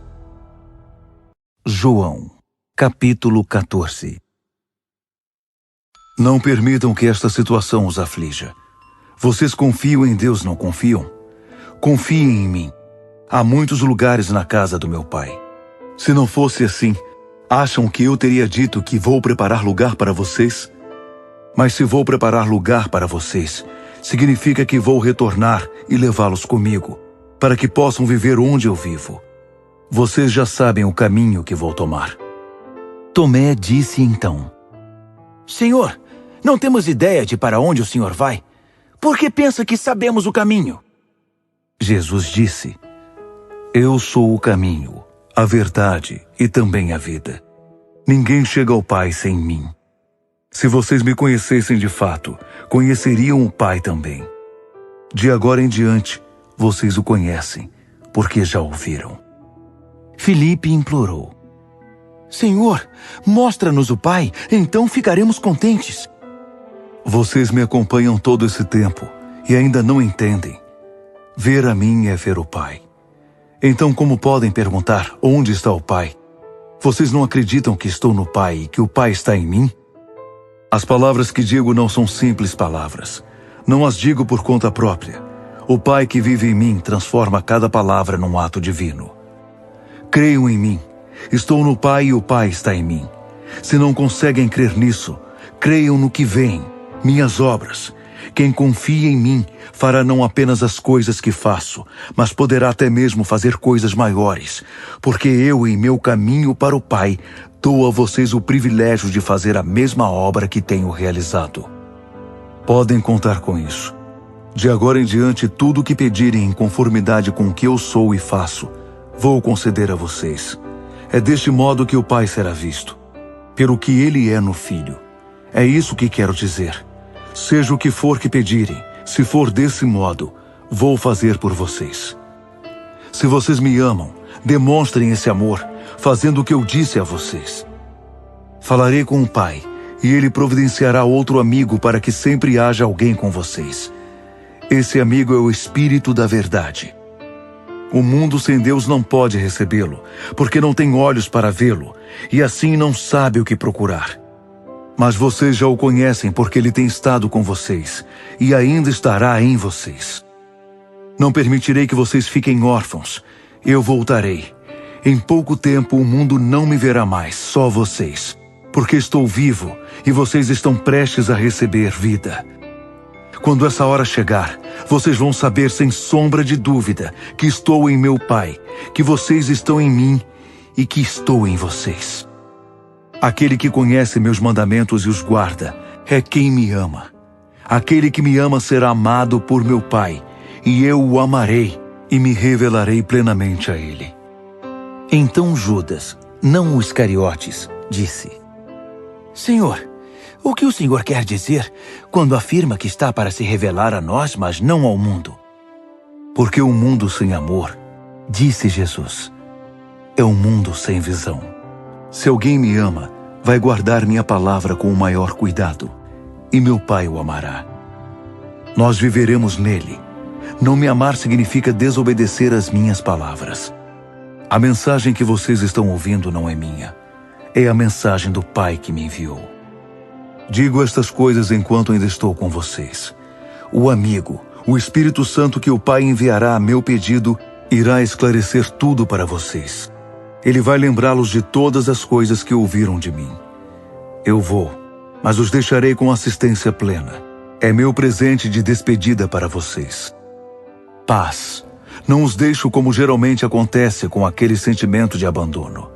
João, capítulo 14. Não permitam que esta situação os aflija. Vocês confiam em Deus, não confiam? Confiem em mim. Há muitos lugares na casa do meu pai. Se não fosse assim, acham que eu teria dito que vou preparar lugar para vocês? Mas se vou preparar lugar para vocês, significa que vou retornar e levá-los comigo, para que possam viver onde eu vivo. Vocês já sabem o caminho que vou tomar. Tomé disse então: Senhor, não temos ideia de para onde o Senhor vai. Por que pensa que sabemos o caminho? Jesus disse: Eu sou o caminho, a verdade e também a vida. Ninguém chega ao Pai sem mim. Se vocês me conhecessem de fato, conheceriam o Pai também. De agora em diante, vocês o conhecem, porque já o viram. Filipe implorou: Senhor, mostra-nos o Pai, então ficaremos contentes. Vocês me acompanham todo esse tempo e ainda não entendem. Ver a mim é ver o Pai. Então como podem perguntar onde está o Pai? Vocês não acreditam que estou no Pai e que o Pai está em mim? As palavras que digo não são simples palavras. Não as digo por conta própria. O Pai que vive em mim transforma cada palavra num ato divino. Creiam em mim. Estou no Pai e o Pai está em mim. Se não conseguem crer nisso, creiam no que vem, minhas obras. Quem confia em mim fará não apenas as coisas que faço, mas poderá até mesmo fazer coisas maiores, porque eu, em meu caminho para o Pai, dou a vocês o privilégio de fazer a mesma obra que tenho realizado. Podem contar com isso. De agora em diante, tudo o que pedirem em conformidade com o que eu sou e faço, vou conceder a vocês. É deste modo que o Pai será visto, pelo que Ele é no Filho. É isso que quero dizer. Seja o que for que pedirem, se for desse modo, vou fazer por vocês. Se vocês me amam, demonstrem esse amor, fazendo o que eu disse a vocês. Falarei com o Pai, e Ele providenciará outro amigo para que sempre haja alguém com vocês. Esse amigo é o Espírito da Verdade. O mundo sem Deus não pode recebê-lo, porque não tem olhos para vê-lo, e assim não sabe o que procurar. Mas vocês já o conhecem porque ele tem estado com vocês, e ainda estará em vocês. Não permitirei que vocês fiquem órfãos. Eu voltarei. Em pouco tempo o mundo não me verá mais, só vocês, porque estou vivo e vocês estão prestes a receber vida. Quando essa hora chegar, vocês vão saber sem sombra de dúvida que estou em meu Pai, que vocês estão em mim e que estou em vocês. Aquele que conhece meus mandamentos e os guarda é quem me ama. Aquele que me ama será amado por meu Pai, e eu o amarei e me revelarei plenamente a ele. Então Judas, não o Iscariotes, disse: Senhor, o que o Senhor quer dizer quando afirma que está para se revelar a nós, mas não ao mundo? Porque o mundo sem amor, disse Jesus, é um mundo sem visão. Se alguém me ama, vai guardar minha palavra com o maior cuidado, e meu Pai o amará. Nós viveremos nele. Não me amar significa desobedecer às minhas palavras. A mensagem que vocês estão ouvindo não é minha. É a mensagem do Pai que me enviou. Digo estas coisas enquanto ainda estou com vocês. O amigo, o Espírito Santo que o Pai enviará a meu pedido, irá esclarecer tudo para vocês. Ele vai lembrá-los de todas as coisas que ouviram de mim. Eu vou, mas os deixarei com assistência plena. É meu presente de despedida para vocês. Paz. Não os deixo como geralmente acontece com aquele sentimento de abandono.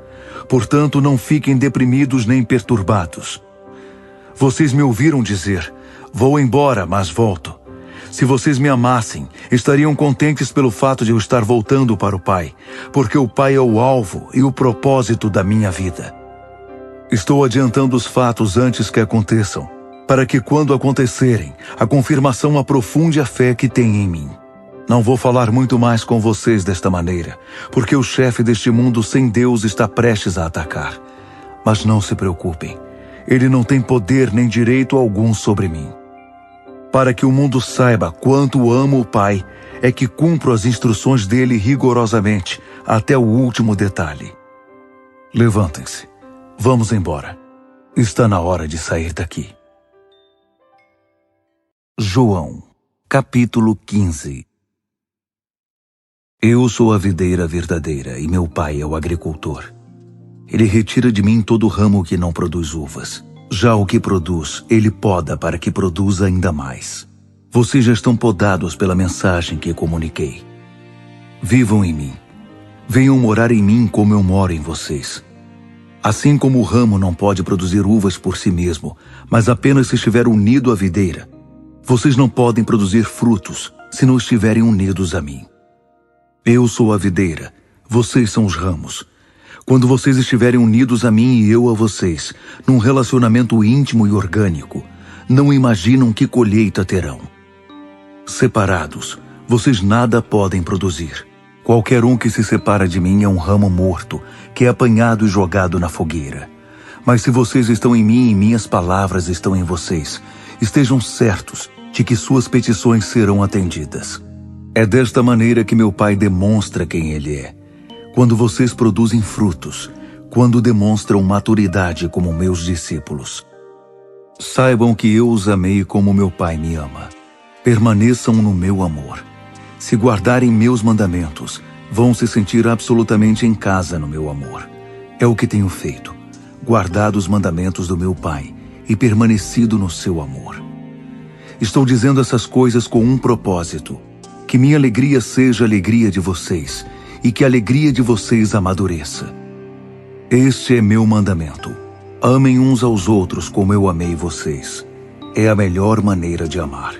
Portanto, não fiquem deprimidos nem perturbados. Vocês me ouviram dizer, vou embora, mas volto. Se vocês me amassem, estariam contentes pelo fato de eu estar voltando para o Pai, porque o Pai é o alvo e o propósito da minha vida. Estou adiantando os fatos antes que aconteçam, para que quando acontecerem, a confirmação aprofunde a fé que tem em mim. Não vou falar muito mais com vocês desta maneira, porque o chefe deste mundo sem Deus está prestes a atacar. Mas não se preocupem, ele não tem poder nem direito algum sobre mim. Para que o mundo saiba quanto amo o Pai, é que cumpro as instruções dele rigorosamente, até o último detalhe. Levantem-se. Vamos embora. Está na hora de sair daqui. João, capítulo 15. Eu sou a videira verdadeira e meu Pai é o agricultor. Ele retira de mim todo ramo que não produz uvas. Já o que produz, ele poda para que produza ainda mais. Vocês já estão podados pela mensagem que comuniquei. Vivam em mim. Venham morar em mim como eu moro em vocês. Assim como o ramo não pode produzir uvas por si mesmo, mas apenas se estiver unido à videira, vocês não podem produzir frutos se não estiverem unidos a mim. Eu sou a videira, Vocês são os ramos. Quando vocês estiverem unidos a mim e eu a vocês, num relacionamento íntimo e orgânico, não imaginam que colheita terão. Separados, vocês nada podem produzir. Qualquer um que se separa de mim é um ramo morto, que é apanhado e jogado na fogueira. Mas se vocês estão em mim e minhas palavras estão em vocês, estejam certos de que suas petições serão atendidas. É desta maneira que meu Pai demonstra quem Ele é. Quando vocês produzem frutos, quando demonstram maturidade como meus discípulos. Saibam que eu os amei como meu Pai me ama. Permaneçam no meu amor. Se guardarem meus mandamentos, vão se sentir absolutamente em casa no meu amor. É o que tenho feito, guardado os mandamentos do meu Pai e permanecido no seu amor. Estou dizendo essas coisas com um propósito, que minha alegria seja a alegria de vocês e que a alegria de vocês amadureça. Este é meu mandamento. Amem uns aos outros como eu amei vocês. É a melhor maneira de amar.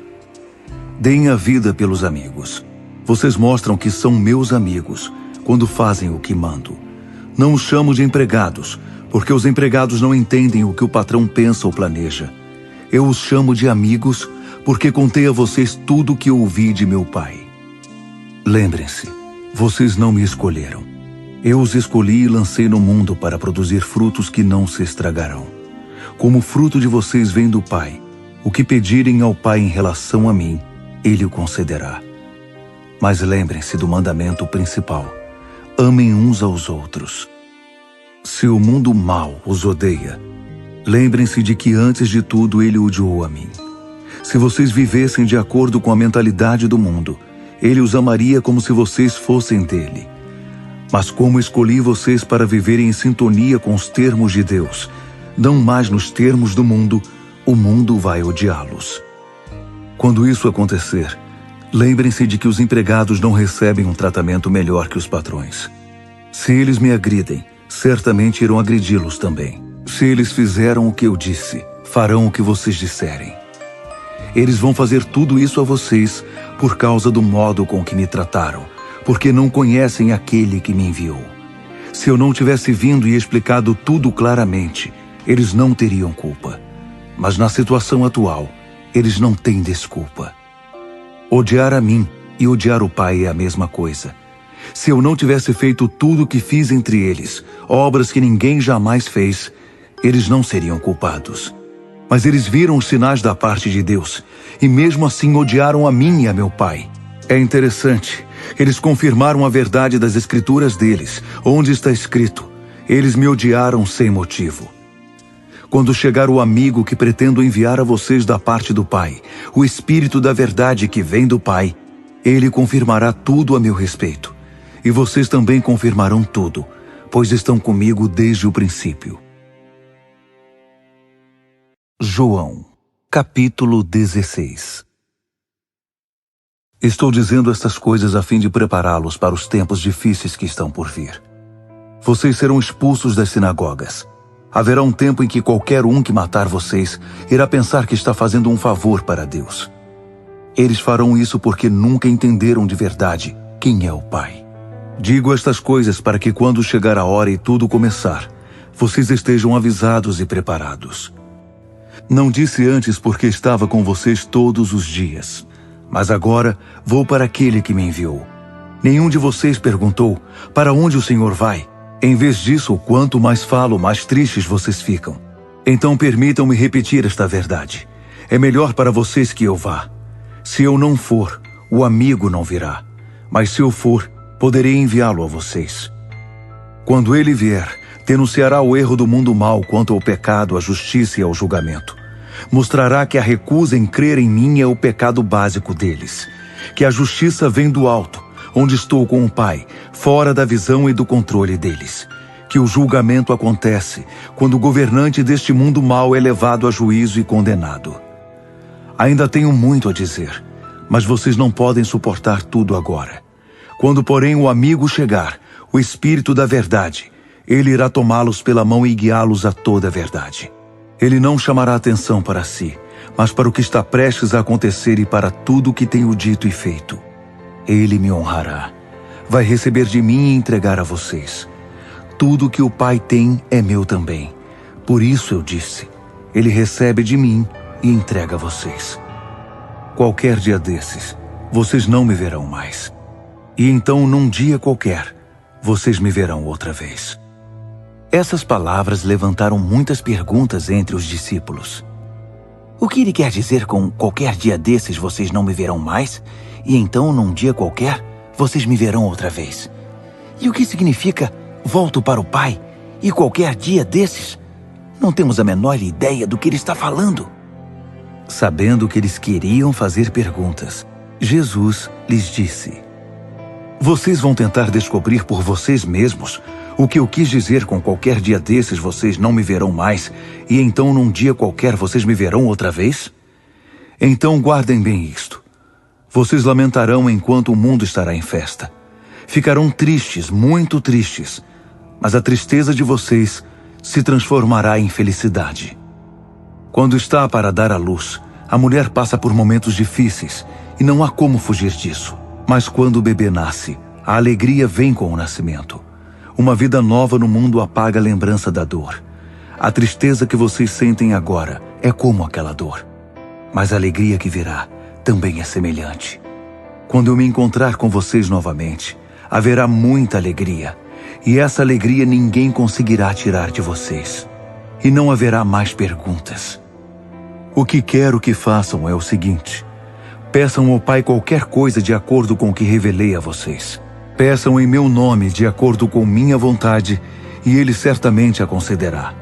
Deem a vida pelos amigos. Vocês mostram que são meus amigos quando fazem o que mando. Não os chamo de empregados, porque os empregados não entendem o que o patrão pensa ou planeja. Eu os chamo de amigos porque contei a vocês tudo o que ouvi de meu Pai. Lembrem-se, vocês não me escolheram. Eu os escolhi e lancei no mundo para produzir frutos que não se estragarão. Como o fruto de vocês vem do Pai, o que pedirem ao Pai em relação a mim, Ele o concederá. Mas lembrem-se do mandamento principal. Amem uns aos outros. Se o mundo mau os odeia, lembrem-se de que antes de tudo Ele odiou a mim. Se vocês vivessem de acordo com a mentalidade do mundo, Ele os amaria como se vocês fossem dele. Mas como escolhi vocês para viverem em sintonia com os termos de Deus, não mais nos termos do mundo, o mundo vai odiá-los. Quando isso acontecer, lembrem-se de que os empregados não recebem um tratamento melhor que os patrões. Se eles me agridem, certamente irão agredi-los também. Se eles fizeram o que eu disse, farão o que vocês disserem. Eles vão fazer tudo isso a vocês por causa do modo com que me trataram, porque não conhecem aquele que me enviou. Se eu não tivesse vindo e explicado tudo claramente, eles não teriam culpa. Mas na situação atual, eles não têm desculpa. Odiar a mim e odiar o Pai é a mesma coisa. Se eu não tivesse feito tudo o que fiz entre eles, obras que ninguém jamais fez, eles não seriam culpados. Mas eles viram os sinais da parte de Deus, e mesmo assim odiaram a mim e a meu Pai. É interessante, eles confirmaram a verdade das Escrituras deles, onde está escrito: eles me odiaram sem motivo. Quando chegar o amigo que pretendo enviar a vocês da parte do Pai, o Espírito da verdade que vem do Pai, ele confirmará tudo a meu respeito. E vocês também confirmarão tudo, pois estão comigo desde o princípio. João, capítulo 16. Estou dizendo estas coisas a fim de prepará-los para os tempos difíceis que estão por vir. Vocês serão expulsos das sinagogas. Haverá um tempo em que qualquer um que matar vocês irá pensar que está fazendo um favor para Deus. Eles farão isso porque nunca entenderam de verdade quem é o Pai. Digo estas coisas para que quando chegar a hora e tudo começar, vocês estejam avisados e preparados. Não disse antes porque estava com vocês todos os dias. Mas agora vou para aquele que me enviou. Nenhum de vocês perguntou: para onde o Senhor vai? Em vez disso, quanto mais falo, mais tristes vocês ficam. Então permitam-me repetir esta verdade. É melhor para vocês que eu vá. Se eu não for, o amigo não virá. Mas se eu for, poderei enviá-lo a vocês. Quando ele vier, denunciará o erro do mundo mau quanto ao pecado, à justiça e ao julgamento. Mostrará que a recusa em crer em mim é o pecado básico deles. Que a justiça vem do alto, onde estou com o Pai, fora da visão e do controle deles. Que o julgamento acontece quando o governante deste mundo mau é levado a juízo e condenado. Ainda tenho muito a dizer, mas vocês não podem suportar tudo agora. Quando, porém, o amigo chegar, o Espírito da verdade, ele irá tomá-los pela mão e guiá-los a toda a verdade. Ele não chamará atenção para si, mas para o que está prestes a acontecer e para tudo o que tenho dito e feito. Ele me honrará, vai receber de mim e entregar a vocês. Tudo que o Pai tem é meu também. Por isso eu disse, ele recebe de mim e entrega a vocês. Qualquer dia desses, vocês não me verão mais. E então, num dia qualquer, vocês me verão outra vez. Essas palavras levantaram muitas perguntas entre os discípulos. O que ele quer dizer com qualquer dia desses vocês não me verão mais, e então, num dia qualquer, vocês me verão outra vez? E o que significa volto para o Pai e qualquer dia desses? Não temos a menor ideia do que ele está falando. Sabendo que eles queriam fazer perguntas, Jesus lhes disse: Vocês vão tentar descobrir por vocês mesmos o que eu quis dizer com qualquer dia desses vocês não me verão mais, e então num dia qualquer vocês me verão outra vez? Então guardem bem isto. Vocês lamentarão enquanto o mundo estará em festa. Ficarão tristes, muito tristes, mas a tristeza de vocês se transformará em felicidade. Quando está para dar à luz, a mulher passa por momentos difíceis e não há como fugir disso. Mas quando o bebê nasce, a alegria vem com o nascimento. Uma vida nova no mundo apaga a lembrança da dor. A tristeza que vocês sentem agora é como aquela dor. Mas a alegria que virá também é semelhante. Quando eu me encontrar com vocês novamente, haverá muita alegria. E essa alegria ninguém conseguirá tirar de vocês. E não haverá mais perguntas. O que quero que façam é o seguinte: peçam ao Pai qualquer coisa de acordo com o que revelei a vocês. Peçam em meu nome de acordo com minha vontade, e Ele certamente a concederá.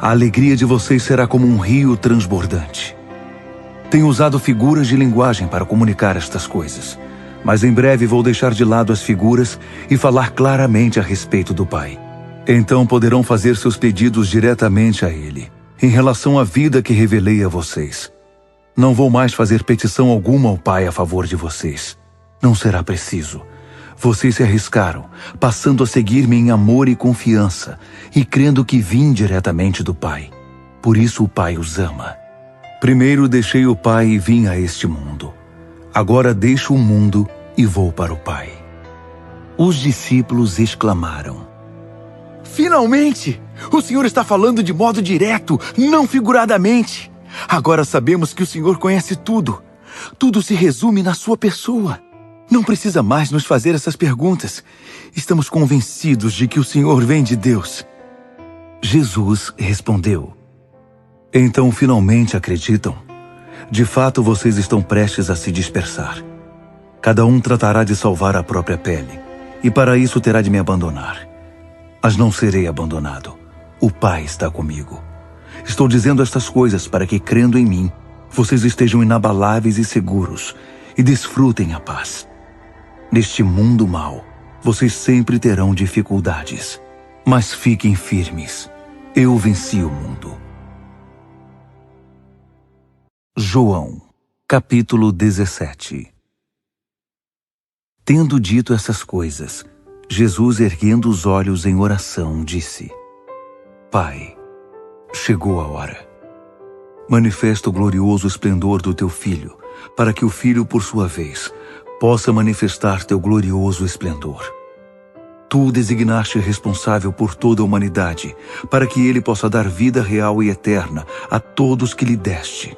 A alegria de vocês será como um rio transbordante. Tenho usado figuras de linguagem para comunicar estas coisas, mas em breve vou deixar de lado as figuras e falar claramente a respeito do Pai. Então poderão fazer seus pedidos diretamente a Ele, em relação à vida que revelei a vocês. Não vou mais fazer petição alguma ao Pai a favor de vocês. Não será preciso. Vocês se arriscaram, passando a seguir-me em amor e confiança, e crendo que vim diretamente do Pai. Por isso o Pai os ama. Primeiro deixei o Pai e vim a este mundo. Agora deixo o mundo e vou para o Pai. Os discípulos exclamaram: Finalmente! O Senhor está falando de modo direto, não figuradamente. Agora sabemos que o Senhor conhece tudo. Tudo se resume na sua pessoa. Não precisa mais nos fazer essas perguntas. Estamos convencidos de que o Senhor vem de Deus. Jesus respondeu: Então finalmente acreditam? De fato, vocês estão prestes a se dispersar. Cada um tratará de salvar a própria pele, e para isso terá de me abandonar. Mas não serei abandonado. O Pai está comigo. Estou dizendo estas coisas para que, crendo em mim, vocês estejam inabaláveis e seguros e desfrutem a paz. Neste mundo mau, vocês sempre terão dificuldades, mas fiquem firmes. Eu venci o mundo. João, capítulo 17. Tendo dito essas coisas, Jesus, erguendo os olhos em oração, disse: Pai, chegou a hora. Manifesta o glorioso esplendor do teu Filho, para que o Filho, por sua vez, possa manifestar teu glorioso esplendor. Tu o designaste responsável por toda a humanidade, para que ele possa dar vida real e eterna a todos que lhe deste.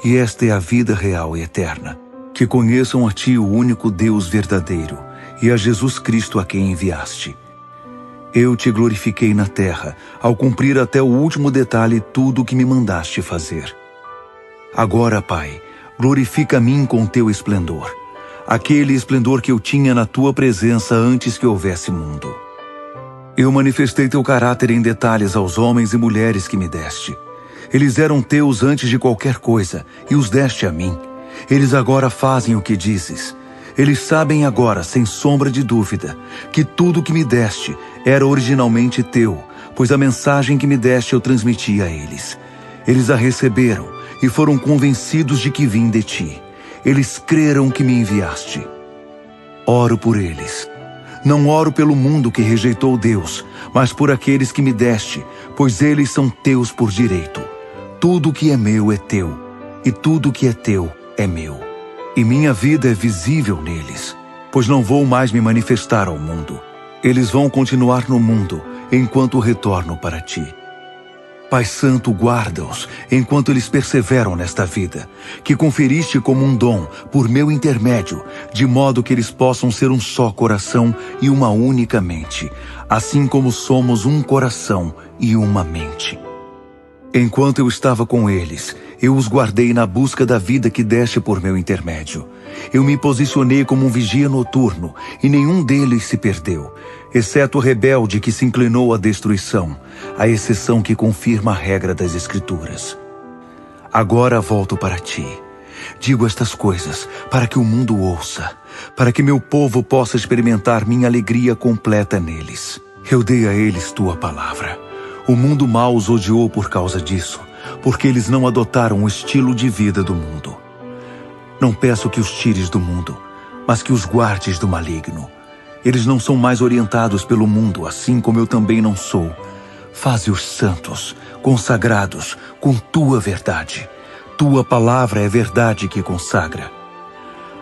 E esta é a vida real e eterna, que conheçam a ti, o único Deus verdadeiro, e a Jesus Cristo a quem enviaste. Eu te glorifiquei na terra, ao cumprir até o último detalhe tudo o que me mandaste fazer. Agora, Pai, glorifica a mim com teu esplendor, aquele esplendor que eu tinha na tua presença antes que houvesse mundo. Eu manifestei teu caráter em detalhes aos homens e mulheres que me deste. Eles eram teus antes de qualquer coisa, e os deste a mim. Eles agora fazem o que dizes. Eles sabem agora, sem sombra de dúvida, que tudo que me deste era originalmente teu, pois a mensagem que me deste eu transmiti a eles. Eles a receberam e foram convencidos de que vim de ti. Eles creram que me enviaste. Oro por eles. Não oro pelo mundo que rejeitou Deus, mas por aqueles que me deste, pois eles são teus por direito. Tudo que é meu é teu, e tudo que é teu é meu. E minha vida é visível neles, pois não vou mais me manifestar ao mundo. Eles vão continuar no mundo, enquanto retorno para ti. Pai Santo, guarda-os, enquanto eles perseveram nesta vida, que conferiste como um dom, por meu intermédio, de modo que eles possam ser um só coração e uma única mente, assim como somos um coração e uma mente. Enquanto eu estava com eles, eu os guardei na busca da vida que deste por meu intermédio. Eu me posicionei como um vigia noturno, e nenhum deles se perdeu, exceto o rebelde que se inclinou à destruição, a exceção que confirma a regra das Escrituras. Agora volto para ti. Digo estas coisas para que o mundo ouça, para que meu povo possa experimentar minha alegria completa neles. Eu dei a eles tua palavra. O mundo mau os odiou por causa disso, porque eles não adotaram o estilo de vida do mundo. Não peço que os tires do mundo, mas que os guardes do maligno. Eles não são mais orientados pelo mundo, assim como eu também não sou. Faze-os santos, consagrados, com tua verdade. Tua palavra é verdade que consagra.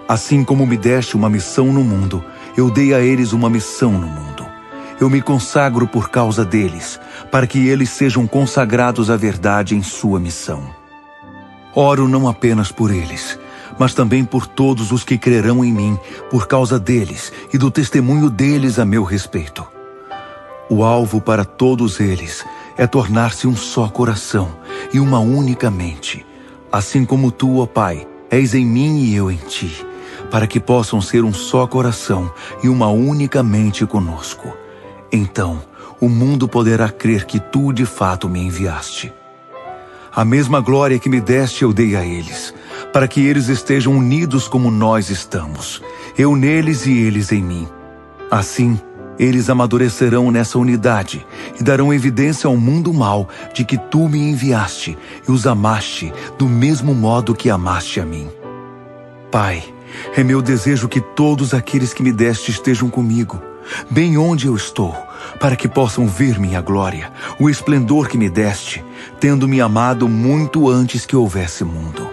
Assim como me deste uma missão no mundo, eu dei a eles uma missão no mundo. Eu me consagro por causa deles, para que eles sejam consagrados à verdade em sua missão. Oro não apenas por eles, mas também por todos os que crerão em mim, por causa deles e do testemunho deles a meu respeito. O alvo para todos eles é tornar-se um só coração e uma única mente, assim como tu, ó Pai, és em mim e eu em ti, para que possam ser um só coração e uma única mente conosco. Então, o mundo poderá crer que tu de fato me enviaste. A mesma glória que me deste eu dei a eles, para que eles estejam unidos como nós estamos, eu neles e eles em mim. Assim, eles amadurecerão nessa unidade e darão evidência ao mundo mau de que tu me enviaste e os amaste do mesmo modo que amaste a mim. Pai, é meu desejo que todos aqueles que me deste estejam comigo, bem onde eu estou, para que possam ver minha glória, o esplendor que me deste, tendo-me amado muito antes que houvesse mundo.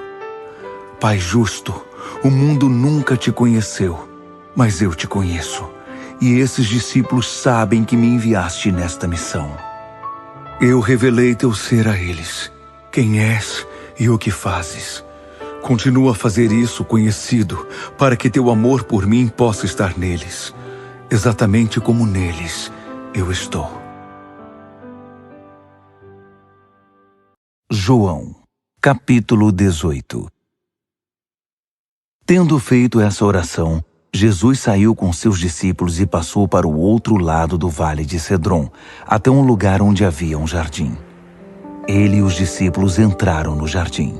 Pai justo, o mundo nunca te conheceu, mas eu te conheço, e esses discípulos sabem que me enviaste nesta missão. Eu revelei teu ser a eles, quem és e o que fazes. Continua a fazer isso conhecido, para que teu amor por mim possa estar neles, exatamente como neles eu estou. João, capítulo 18. Tendo feito essa oração, Jesus saiu com seus discípulos e passou para o outro lado do vale de Cedron, até um lugar onde havia um jardim. Ele e os discípulos entraram no jardim.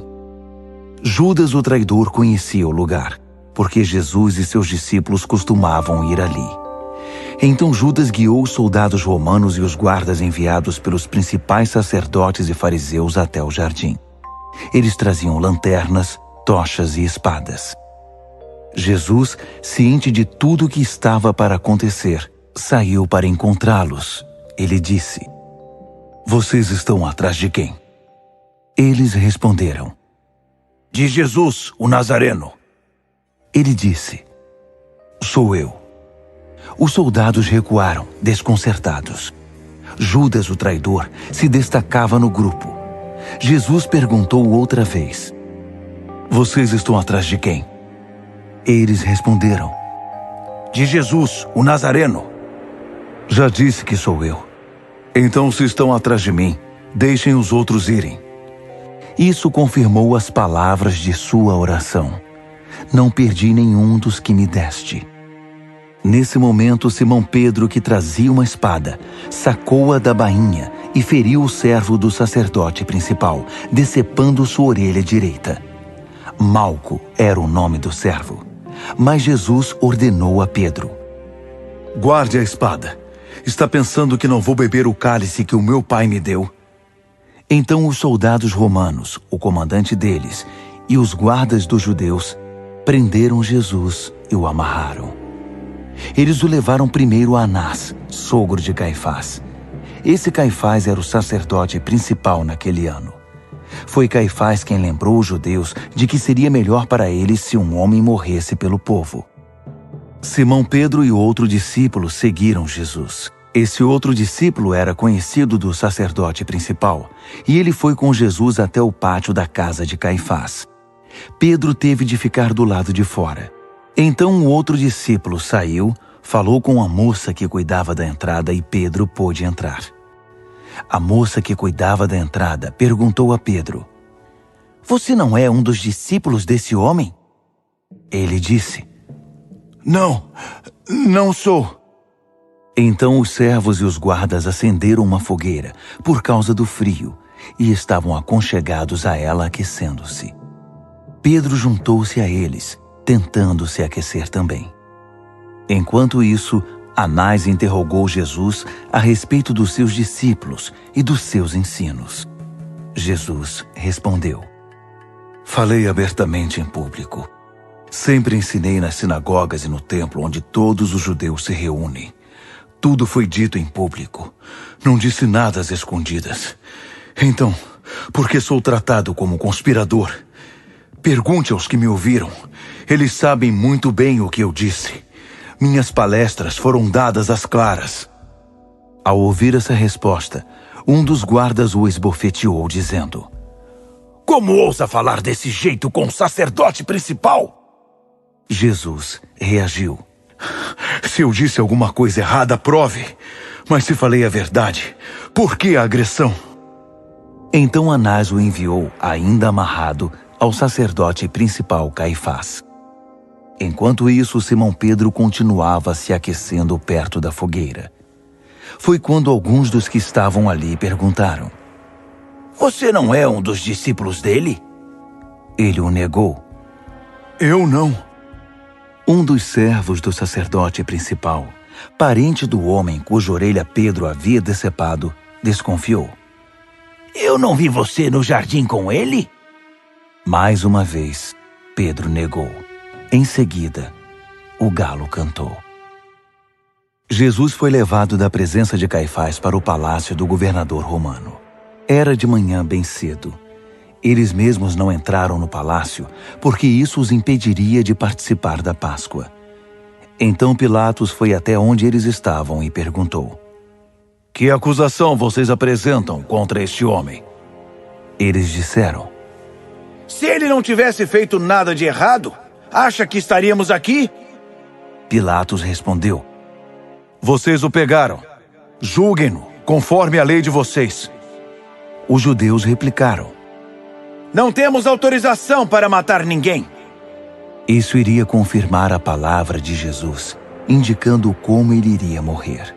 Judas, o traidor, conhecia o lugar, porque Jesus e seus discípulos costumavam ir ali. Então Judas guiou os soldados romanos e os guardas enviados pelos principais sacerdotes e fariseus até o jardim. Eles traziam lanternas, tochas e espadas. Jesus, ciente de tudo o que estava para acontecer, saiu para encontrá-los. Ele disse: "Vocês estão atrás de quem?" Eles responderam: "De Jesus, o Nazareno." Ele disse: "Sou eu." Os soldados recuaram, desconcertados. Judas, o traidor, se destacava no grupo. Jesus perguntou outra vez: "Vocês estão atrás de quem?" Eles responderam: "De Jesus, o Nazareno." "Já disse que sou eu. Então, se estão atrás de mim, deixem os outros irem." Isso confirmou as palavras de sua oração: "Não perdi nenhum dos que me deste." Nesse momento, Simão Pedro, que trazia uma espada, sacou-a da bainha e feriu o servo do sacerdote principal, decepando sua orelha direita. Malco era o nome do servo. Mas Jesus ordenou a Pedro: "Guarde a espada. Está pensando que não vou beber o cálice que o meu pai me deu?" Então os soldados romanos, o comandante deles e os guardas dos judeus prenderam Jesus e o amarraram. Eles o levaram primeiro a Anás, sogro de Caifás. Esse Caifás era o sacerdote principal naquele ano. Foi Caifás quem lembrou os judeus de que seria melhor para eles se um homem morresse pelo povo. Simão Pedro e outro discípulo seguiram Jesus. Esse outro discípulo era conhecido do sacerdote principal, e ele foi com Jesus até o pátio da casa de Caifás. Pedro teve de ficar do lado de fora. Então o outro discípulo saiu, falou com a moça que cuidava da entrada e Pedro pôde entrar. A moça que cuidava da entrada perguntou a Pedro: "Você não é um dos discípulos desse homem?" Ele disse: Não sou." Então os servos e os guardas acenderam uma fogueira por causa do frio e estavam aconchegados a ela aquecendo-se. Pedro juntou-se a eles, tentando se aquecer também. Enquanto isso, Anás interrogou Jesus a respeito dos seus discípulos e dos seus ensinos. Jesus respondeu: "Falei abertamente em público. Sempre ensinei nas sinagogas e no templo onde todos os judeus se reúnem. Tudo foi dito em público. Não disse nada às escondidas. Então, por que sou tratado como conspirador? Pergunte aos que me ouviram. Eles sabem muito bem o que eu disse. Minhas palestras foram dadas às claras." Ao ouvir essa resposta, um dos guardas o esbofeteou, dizendo: Como ousa falar desse jeito com o sacerdote principal? Jesus reagiu: "Se eu disse alguma coisa errada, prove. Mas se falei a verdade, por que a agressão?" Então Anás o enviou, ainda amarrado, ao sacerdote principal Caifás. Enquanto isso, Simão Pedro continuava se aquecendo perto da fogueira. Foi quando alguns dos que estavam ali perguntaram: Você não é um dos discípulos dele? Ele o negou. Eu não. Um dos servos do sacerdote principal, parente do homem cuja orelha Pedro havia decepado, desconfiou. Eu não vi você no jardim com ele? Mais uma vez, Pedro negou. Em seguida, o galo cantou. Jesus foi levado da presença de Caifás para o palácio do governador romano. Era de manhã bem cedo. Eles mesmos não entraram no palácio, porque isso os impediria de participar da Páscoa. Então Pilatos foi até onde eles estavam e perguntou: Que acusação vocês apresentam contra este homem? Eles disseram: Se ele não tivesse feito nada de errado, acha que estaríamos aqui? Pilatos respondeu: Vocês o pegaram. Julguem-no, conforme a lei de vocês. Os judeus replicaram: Não temos autorização para matar ninguém. Isso iria confirmar a palavra de Jesus, indicando como ele iria morrer.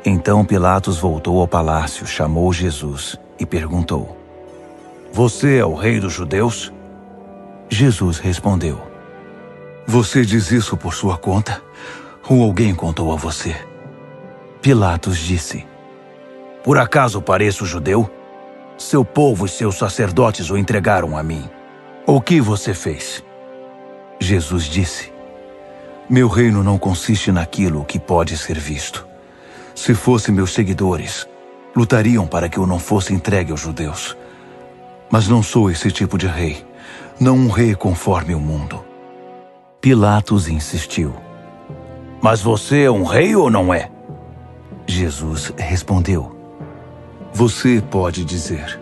Então Pilatos voltou ao palácio, chamou Jesus e perguntou: Você é o rei dos judeus? Jesus respondeu: Você diz isso por sua conta? Ou alguém contou a você? Pilatos disse: Por acaso pareço judeu? Seu povo e seus sacerdotes o entregaram a mim. O que você fez? Jesus disse: Meu reino não consiste naquilo que pode ser visto. Se fossem meus seguidores, lutariam para que eu não fosse entregue aos judeus. Mas não sou esse tipo de rei, não um rei conforme o mundo. Pilatos insistiu: Mas você é um rei ou não é? Jesus respondeu: Você pode dizer.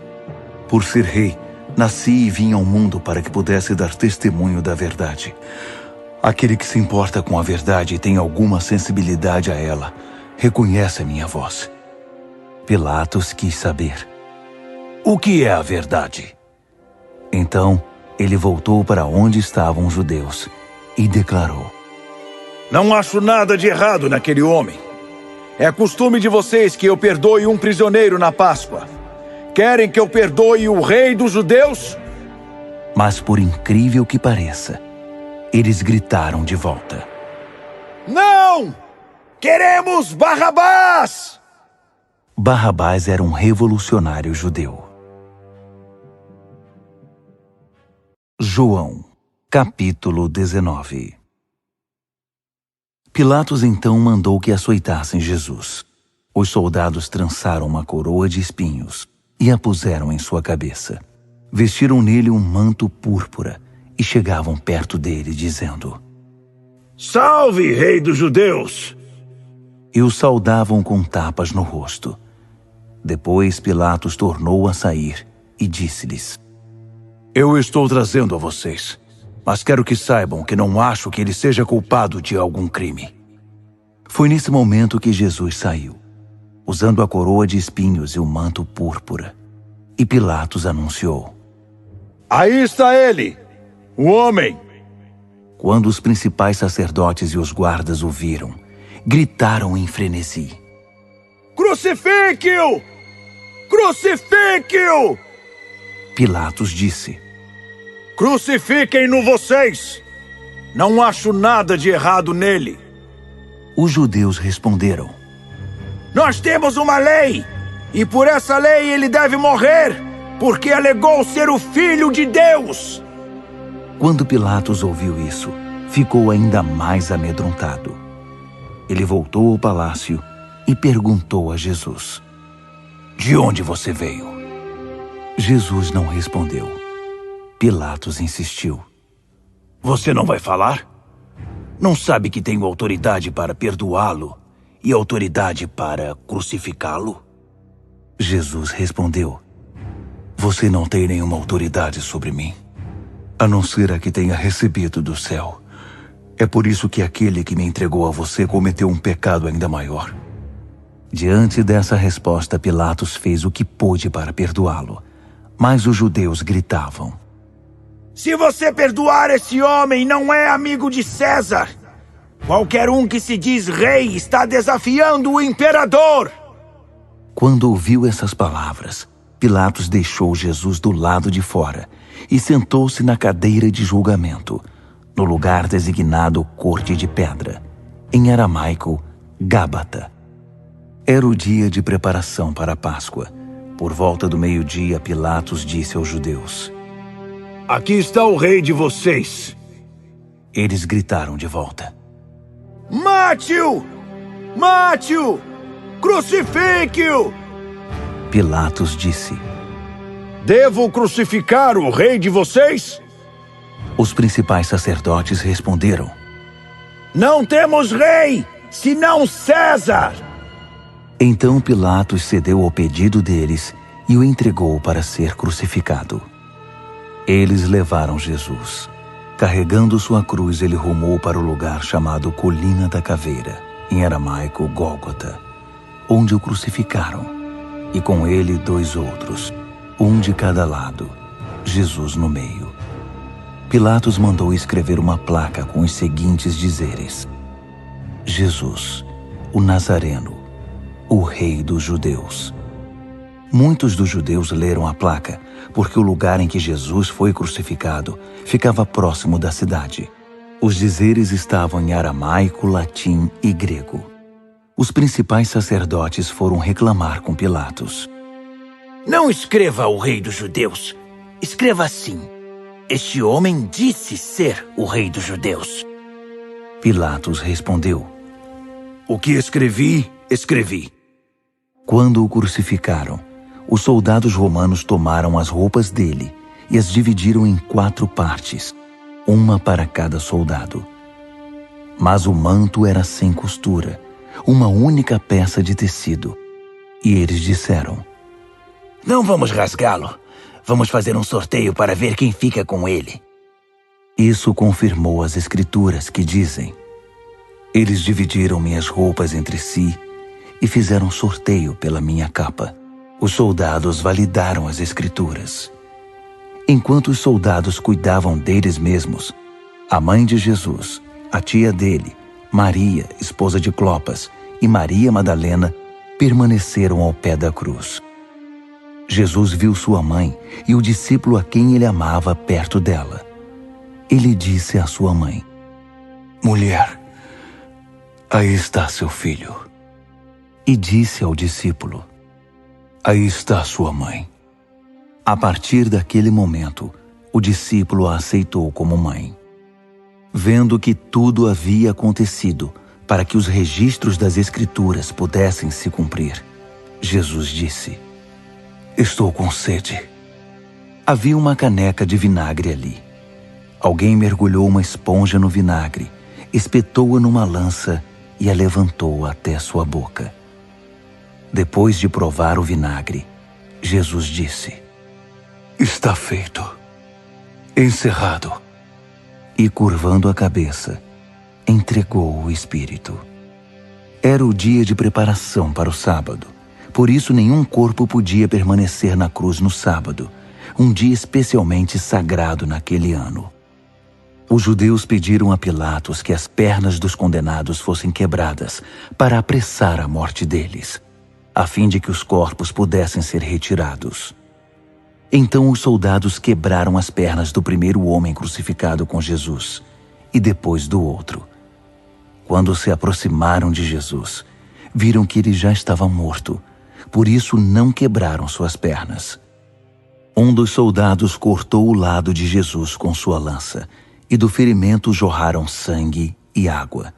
Por ser rei, nasci e vim ao mundo para que pudesse dar testemunho da verdade. Aquele que se importa com a verdade e tem alguma sensibilidade a ela, reconhece a minha voz. Pilatos quis saber: O que é a verdade? Então, ele voltou para onde estavam os judeus e declarou: Não acho nada de errado naquele homem. É costume de vocês que eu perdoe um prisioneiro na Páscoa. Querem que eu perdoe o rei dos judeus? Mas por incrível que pareça, eles gritaram de volta: Não! Queremos Barrabás! Barrabás era um revolucionário judeu. João, capítulo 19. Pilatos então mandou que açoitassem Jesus. Os soldados trançaram uma coroa de espinhos e a puseram em sua cabeça. Vestiram nele um manto púrpura e chegavam perto dele, dizendo: Salve, rei dos judeus! E o saudavam com tapas no rosto. Depois Pilatos tornou a sair e disse-lhes: Eu estou trazendo a vocês, mas quero que saibam que não acho que ele seja culpado de algum crime. Foi nesse momento que Jesus saiu, usando a coroa de espinhos e o manto púrpura. E Pilatos anunciou: Aí está ele, o homem! Quando os principais sacerdotes e os guardas o viram, gritaram em frenesi: Crucifique-o! Crucifique-o! Pilatos disse: Crucifiquem-no vocês! Não acho nada de errado nele. Os judeus responderam: Nós temos uma lei, e por essa lei ele deve morrer, porque alegou ser o Filho de Deus. Quando Pilatos ouviu isso, ficou ainda mais amedrontado. Ele voltou ao palácio e perguntou a Jesus: De onde você veio? Jesus não respondeu. Pilatos insistiu: Você não vai falar? Não sabe que tenho autoridade para perdoá-lo e autoridade para crucificá-lo? Jesus respondeu: Você não tem nenhuma autoridade sobre mim, a não ser a que tenha recebido do céu. É por isso que aquele que me entregou a você cometeu um pecado ainda maior. Diante dessa resposta, Pilatos fez o que pôde para perdoá-lo, mas os judeus gritavam: Se você perdoar esse homem, não é amigo de César. Qualquer um que se diz rei está desafiando o imperador. Quando ouviu essas palavras, Pilatos deixou Jesus do lado de fora e sentou-se na cadeira de julgamento, no lugar designado Corte de Pedra, em aramaico, Gábata. Era o dia de preparação para a Páscoa. Por volta do meio-dia, Pilatos disse aos judeus: Aqui está o rei de vocês. Eles gritaram de volta: Mate-o! Mate-o! Crucifique-o! Pilatos disse: Devo crucificar o rei de vocês? Os principais sacerdotes responderam: Não temos rei, senão César! Então Pilatos cedeu ao pedido deles e o entregou para ser crucificado. Eles levaram Jesus. Carregando sua cruz, ele rumou para o lugar chamado Colina da Caveira, em aramaico Gólgota, onde o crucificaram, e com ele 2 outros, um de cada lado, Jesus no meio. Pilatos mandou escrever uma placa com os seguintes dizeres: Jesus, o Nazareno, o Rei dos Judeus. Muitos dos judeus leram a placa, porque o lugar em que Jesus foi crucificado ficava próximo da cidade. Os dizeres estavam em aramaico, latim e grego. Os principais sacerdotes foram reclamar com Pilatos: Não escreva o rei dos judeus. Escreva assim: Este homem disse ser o rei dos judeus. Pilatos respondeu: O que escrevi, escrevi. Quando o crucificaram, os soldados romanos tomaram as roupas dele e as dividiram em 4 partes, uma para cada soldado. Mas o manto era sem costura, uma única peça de tecido. E eles disseram: Não vamos rasgá-lo. Vamos fazer um sorteio para ver quem fica com ele. Isso confirmou as escrituras que dizem: Eles dividiram minhas roupas entre si e fizeram sorteio pela minha capa. Os soldados validaram as escrituras. Enquanto os soldados cuidavam deles mesmos, a mãe de Jesus, a tia dele, Maria, esposa de Clopas, e Maria Madalena permaneceram ao pé da cruz. Jesus viu sua mãe e o discípulo a quem ele amava perto dela. Ele disse à sua mãe: Mulher, aí está seu filho. E disse ao discípulo: Aí está sua mãe. A partir daquele momento, o discípulo a aceitou como mãe. Vendo que tudo havia acontecido para que os registros das Escrituras pudessem se cumprir, Jesus disse: Estou com sede. Havia uma caneca de vinagre ali. Alguém mergulhou uma esponja no vinagre espetou-a numa lança e a levantou até sua boca. Depois de provar o vinagre, Jesus disse: Está feito. Encerrado. E curvando a cabeça, entregou o espírito. Era o dia de preparação para o sábado. Por isso nenhum corpo podia permanecer na cruz no sábado, um dia especialmente sagrado naquele ano. Os judeus pediram a Pilatos que as pernas dos condenados fossem quebradas para apressar a morte deles, a fim de que os corpos pudessem ser retirados. Então os soldados quebraram as pernas do primeiro homem crucificado com Jesus e depois do outro. Quando se aproximaram de Jesus, viram que ele já estava morto, por isso não quebraram suas pernas. Um dos soldados cortou o lado de Jesus com sua lança, e do ferimento jorraram sangue e água.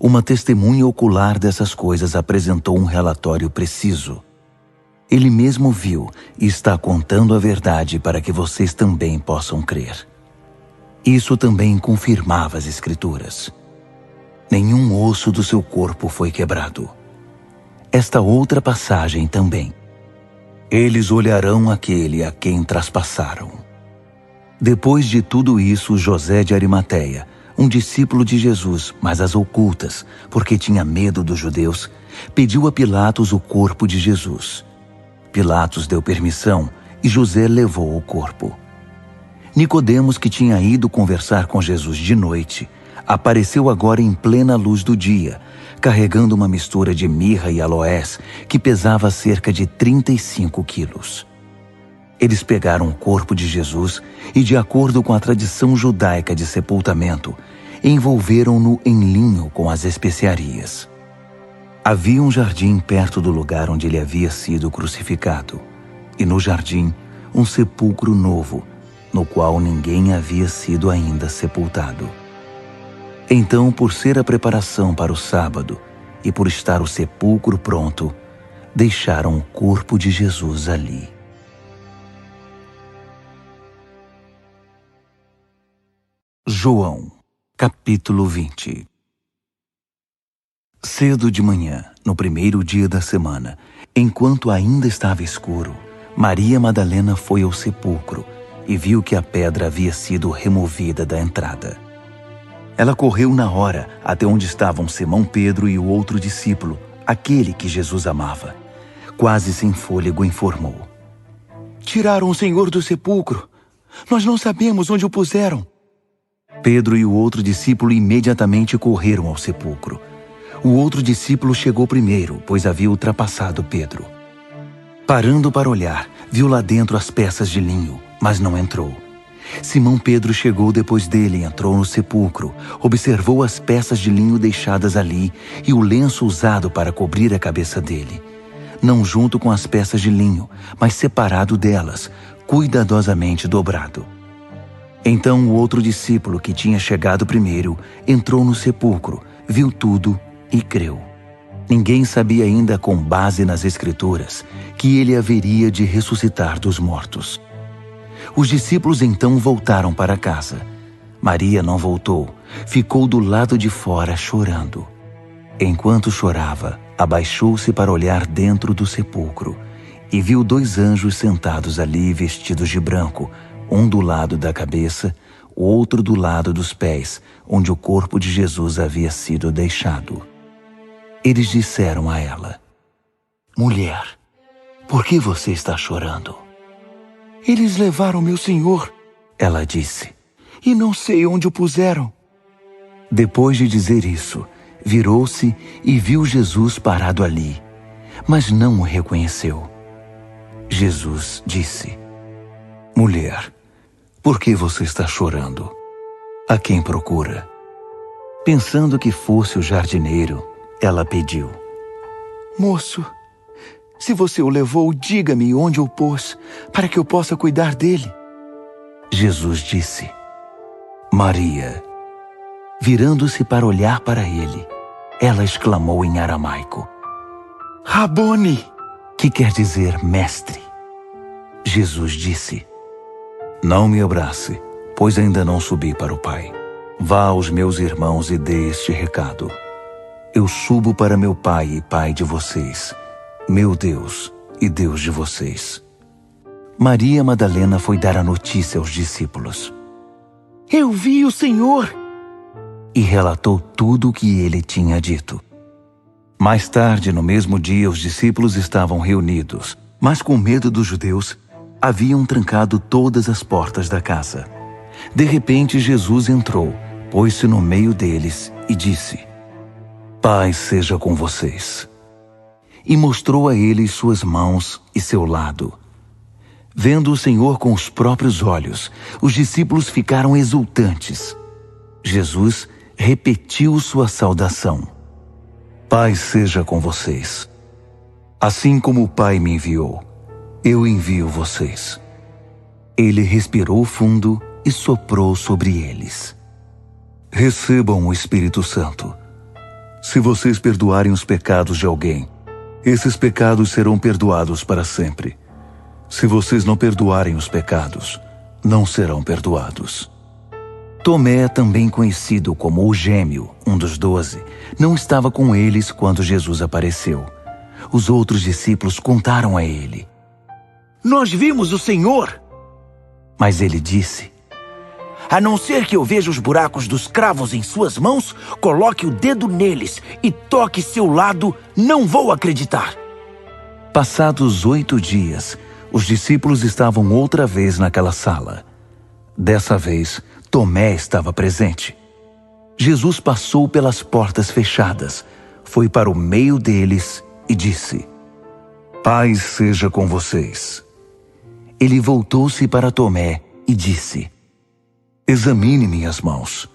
Uma testemunha ocular dessas coisas apresentou um relatório preciso. Ele mesmo viu e está contando a verdade para que vocês também possam crer. Isso também confirmava as Escrituras. Nenhum osso do seu corpo foi quebrado. Esta outra passagem também. Eles olharão aquele a quem traspassaram. Depois de tudo isso, José de Arimateia, um discípulo de Jesus, mas às ocultas, porque tinha medo dos judeus, pediu a Pilatos o corpo de Jesus. Pilatos deu permissão e José levou o corpo. Nicodemos, que tinha ido conversar com Jesus de noite, apareceu agora em plena luz do dia, carregando uma mistura de mirra e aloés que pesava cerca de 35 quilos. Eles pegaram o corpo de Jesus e, de acordo com a tradição judaica de sepultamento, envolveram-no em linho com as especiarias. Havia um jardim perto do lugar onde ele havia sido crucificado, e no jardim um sepulcro novo, no qual ninguém havia sido ainda sepultado. Então, por ser a preparação para o sábado e por estar o sepulcro pronto, deixaram o corpo de Jesus ali. João, capítulo 20. Cedo de manhã, no primeiro dia da semana, enquanto ainda estava escuro, Maria Madalena foi ao sepulcro e viu que a pedra havia sido removida da entrada. Ela correu na hora até onde estavam Simão Pedro e o outro discípulo, aquele que Jesus amava. Quase sem fôlego, informou: Tiraram o Senhor do sepulcro. Nós não sabemos onde o puseram. Pedro e o outro discípulo imediatamente correram ao sepulcro. O outro discípulo chegou primeiro, pois havia ultrapassado Pedro. Parando para olhar, viu lá dentro as peças de linho, mas não entrou. Simão Pedro chegou depois dele e entrou no sepulcro, observou as peças de linho deixadas ali e o lenço usado para cobrir a cabeça dele. Não junto com as peças de linho, mas separado delas, cuidadosamente dobrado. Então o outro discípulo, que tinha chegado primeiro, entrou no sepulcro, viu tudo e creu. Ninguém sabia ainda, com base nas Escrituras, que ele haveria de ressuscitar dos mortos. Os discípulos então voltaram para casa. Maria não voltou, ficou do lado de fora chorando. Enquanto chorava, abaixou-se para olhar dentro do sepulcro e viu 2 anjos sentados ali vestidos de branco, um do lado da cabeça, o outro do lado dos pés, onde o corpo de Jesus havia sido deixado. Eles disseram a ela: Mulher, por que você está chorando? Eles levaram meu Senhor, ela disse, e não sei onde o puseram. Depois de dizer isso, virou-se e viu Jesus parado ali, mas não o reconheceu. Jesus disse: Mulher, por que você está chorando? A quem procura? Pensando que fosse o jardineiro, ela pediu: Moço, se você o levou, diga-me onde o pôs, para que eu possa cuidar dele. Jesus disse: Maria. Virando-se para olhar para ele, ela exclamou em aramaico: Rabone, que quer dizer mestre. Jesus disse: Não me abrace, pois ainda não subi para o Pai. Vá aos meus irmãos e dê este recado. Eu subo para meu Pai e Pai de vocês, meu Deus e Deus de vocês. Maria Madalena foi dar a notícia aos discípulos. Eu vi o Senhor! E relatou tudo o que ele tinha dito. Mais tarde, no mesmo dia, os discípulos estavam reunidos, mas com medo dos judeus, haviam trancado todas as portas da casa. De repente, Jesus entrou, pôs-se no meio deles e disse: Paz seja com vocês. E mostrou a eles suas mãos e seu lado. Vendo o Senhor com os próprios olhos, os discípulos ficaram exultantes. Jesus repetiu sua saudação: Paz seja com vocês. Assim como o Pai me enviou, eu envio vocês. Ele respirou fundo e soprou sobre eles. Recebam o Espírito Santo. Se vocês perdoarem os pecados de alguém, esses pecados serão perdoados para sempre. Se vocês não perdoarem os pecados, não serão perdoados. Tomé, também conhecido como o Gêmeo, um dos 12, não estava com eles quando Jesus apareceu. Os outros discípulos contaram a ele: Nós vimos o Senhor! Mas ele disse: A não ser que eu veja os buracos dos cravos em suas mãos, coloque o dedo neles e toque seu lado, não vou acreditar. Passados 8 dias, os discípulos estavam outra vez naquela sala. Dessa vez, Tomé estava presente. Jesus passou pelas portas fechadas, foi para o meio deles e disse: Paz seja com vocês. Ele voltou-se para Tomé e disse: Examine minhas mãos,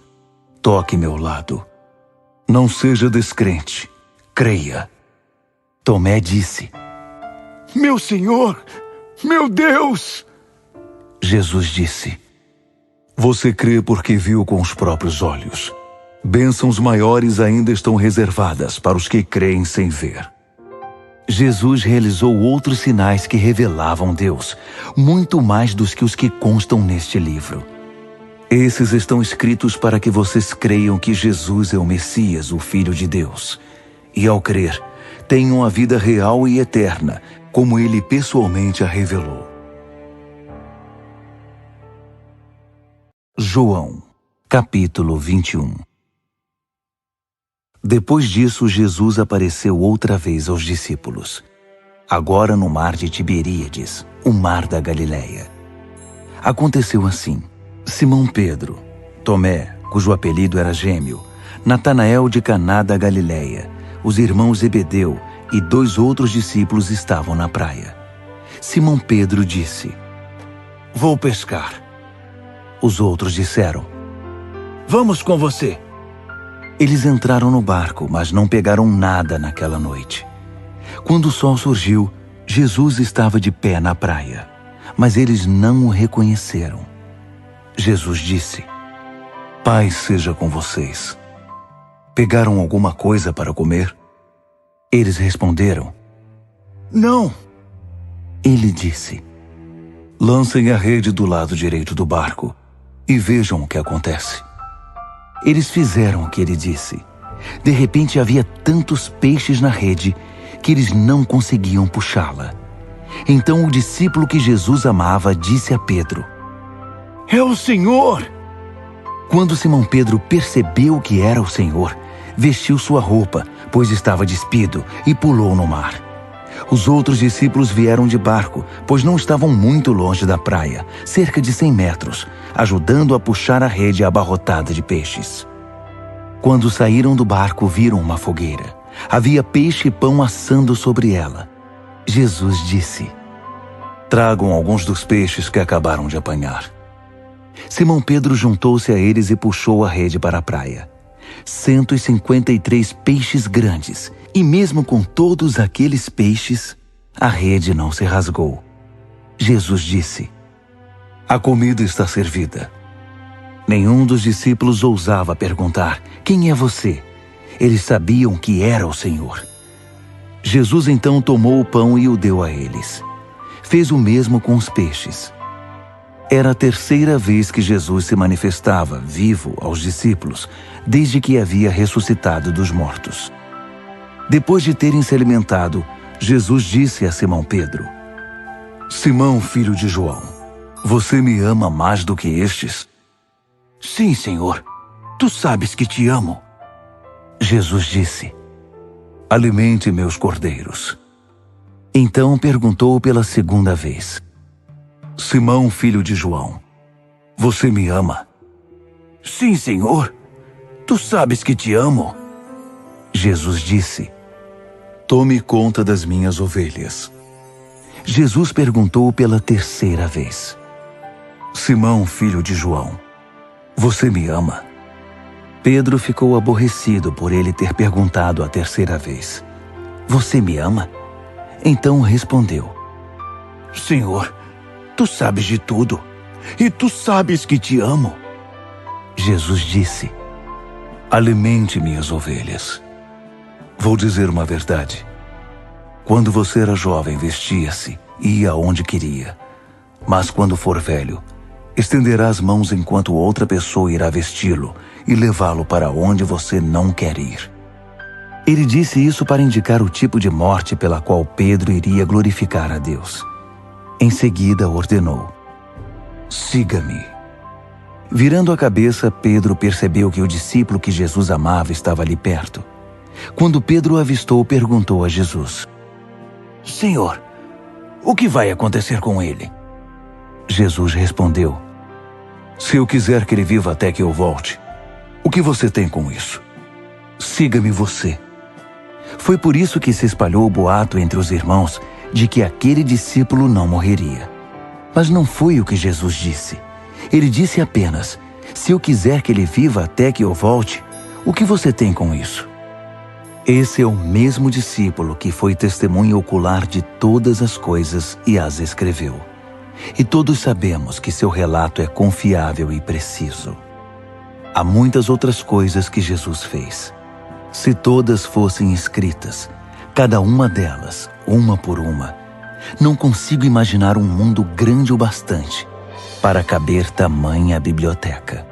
toque meu lado. Não seja descrente, creia. Tomé disse: Meu Senhor, meu Deus! Jesus disse: Você crê porque viu com os próprios olhos. Bênçãos maiores ainda estão reservadas para os que creem sem ver. Jesus realizou outros sinais que revelavam Deus, muito mais dos que os que constam neste livro. Esses estão escritos para que vocês creiam que Jesus é o Messias, o Filho de Deus. E ao crer, tenham a vida real e eterna, como Ele pessoalmente a revelou. João, capítulo 21. Depois disso, Jesus apareceu outra vez aos discípulos, agora no mar de Tiberíades, o mar da Galileia. Aconteceu assim: Simão Pedro, Tomé, cujo apelido era Gêmeo, Natanael de Caná da Galileia, os irmãos Zebedeu e 2 outros discípulos estavam na praia. Simão Pedro disse: Vou pescar. Os outros disseram: Vamos com você. Eles entraram no barco, mas não pegaram nada naquela noite. Quando o sol surgiu, Jesus estava de pé na praia, mas eles não o reconheceram. Jesus disse: Paz seja com vocês. Pegaram alguma coisa para comer? Eles responderam: Não. Ele disse: Lancem a rede do lado direito do barco e vejam o que acontece. Eles fizeram o que ele disse. De repente havia tantos peixes na rede que eles não conseguiam puxá-la. Então o discípulo que Jesus amava disse a Pedro: É o Senhor! Quando Simão Pedro percebeu que era o Senhor, vestiu sua roupa, pois estava despido, e pulou no mar. Os outros discípulos vieram de barco, pois não estavam muito longe da praia, cerca de 100 metros, ajudando a puxar a rede abarrotada de peixes. Quando saíram do barco, viram uma fogueira. Havia peixe e pão assando sobre ela. Jesus disse: Tragam alguns dos peixes que acabaram de apanhar. Simão Pedro juntou-se a eles e puxou a rede para a praia. 153 peixes grandes, e mesmo com todos aqueles peixes, a rede não se rasgou. Jesus disse: A comida está servida. Nenhum dos discípulos ousava perguntar: Quem é você? Eles sabiam que era o Senhor. Jesus então tomou o pão e o deu a eles. Fez o mesmo com os peixes. Era a terceira vez que Jesus se manifestava vivo aos discípulos, desde que havia ressuscitado dos mortos. Depois de terem se alimentado, Jesus disse a Simão Pedro: Simão, filho de João, você me ama mais do que estes? Sim, Senhor, tu sabes que te amo. Jesus disse: alimente meus cordeiros. Então perguntou pela segunda vez: Simão, filho de João, você me ama? Sim, Senhor, tu sabes que te amo. Jesus disse: tome conta das minhas ovelhas. Jesus perguntou pela terceira vez: Simão, filho de João, você me ama? Pedro ficou aborrecido por ele ter perguntado a terceira vez: você me ama? Então respondeu: Senhor, tu sabes de tudo, e tu sabes que te amo. Jesus disse: alimente minhas ovelhas. Vou dizer uma verdade. Quando você era jovem, vestia-se e ia aonde queria. Mas quando for velho, estenderá as mãos enquanto outra pessoa irá vesti-lo e levá-lo para onde você não quer ir. Ele disse isso para indicar o tipo de morte pela qual Pedro iria glorificar a Deus. Em seguida ordenou: siga-me. Virando a cabeça, Pedro percebeu que o discípulo que Jesus amava estava ali perto. Quando Pedro o avistou, perguntou a Jesus: Senhor, o que vai acontecer com ele? Jesus respondeu: se eu quiser que ele viva até que eu volte, o que você tem com isso? Siga-me você. Foi por isso que se espalhou o boato entre os irmãos de que aquele discípulo não morreria. Mas não foi o que Jesus disse. Ele disse apenas: se eu quiser que ele viva até que eu volte, o que você tem com isso? Esse é o mesmo discípulo que foi testemunha ocular de todas as coisas e as escreveu. E todos sabemos que seu relato é confiável e preciso. Há muitas outras coisas que Jesus fez. Se todas fossem escritas, cada uma delas, uma por uma, não consigo imaginar um mundo grande o bastante para caber tamanha biblioteca.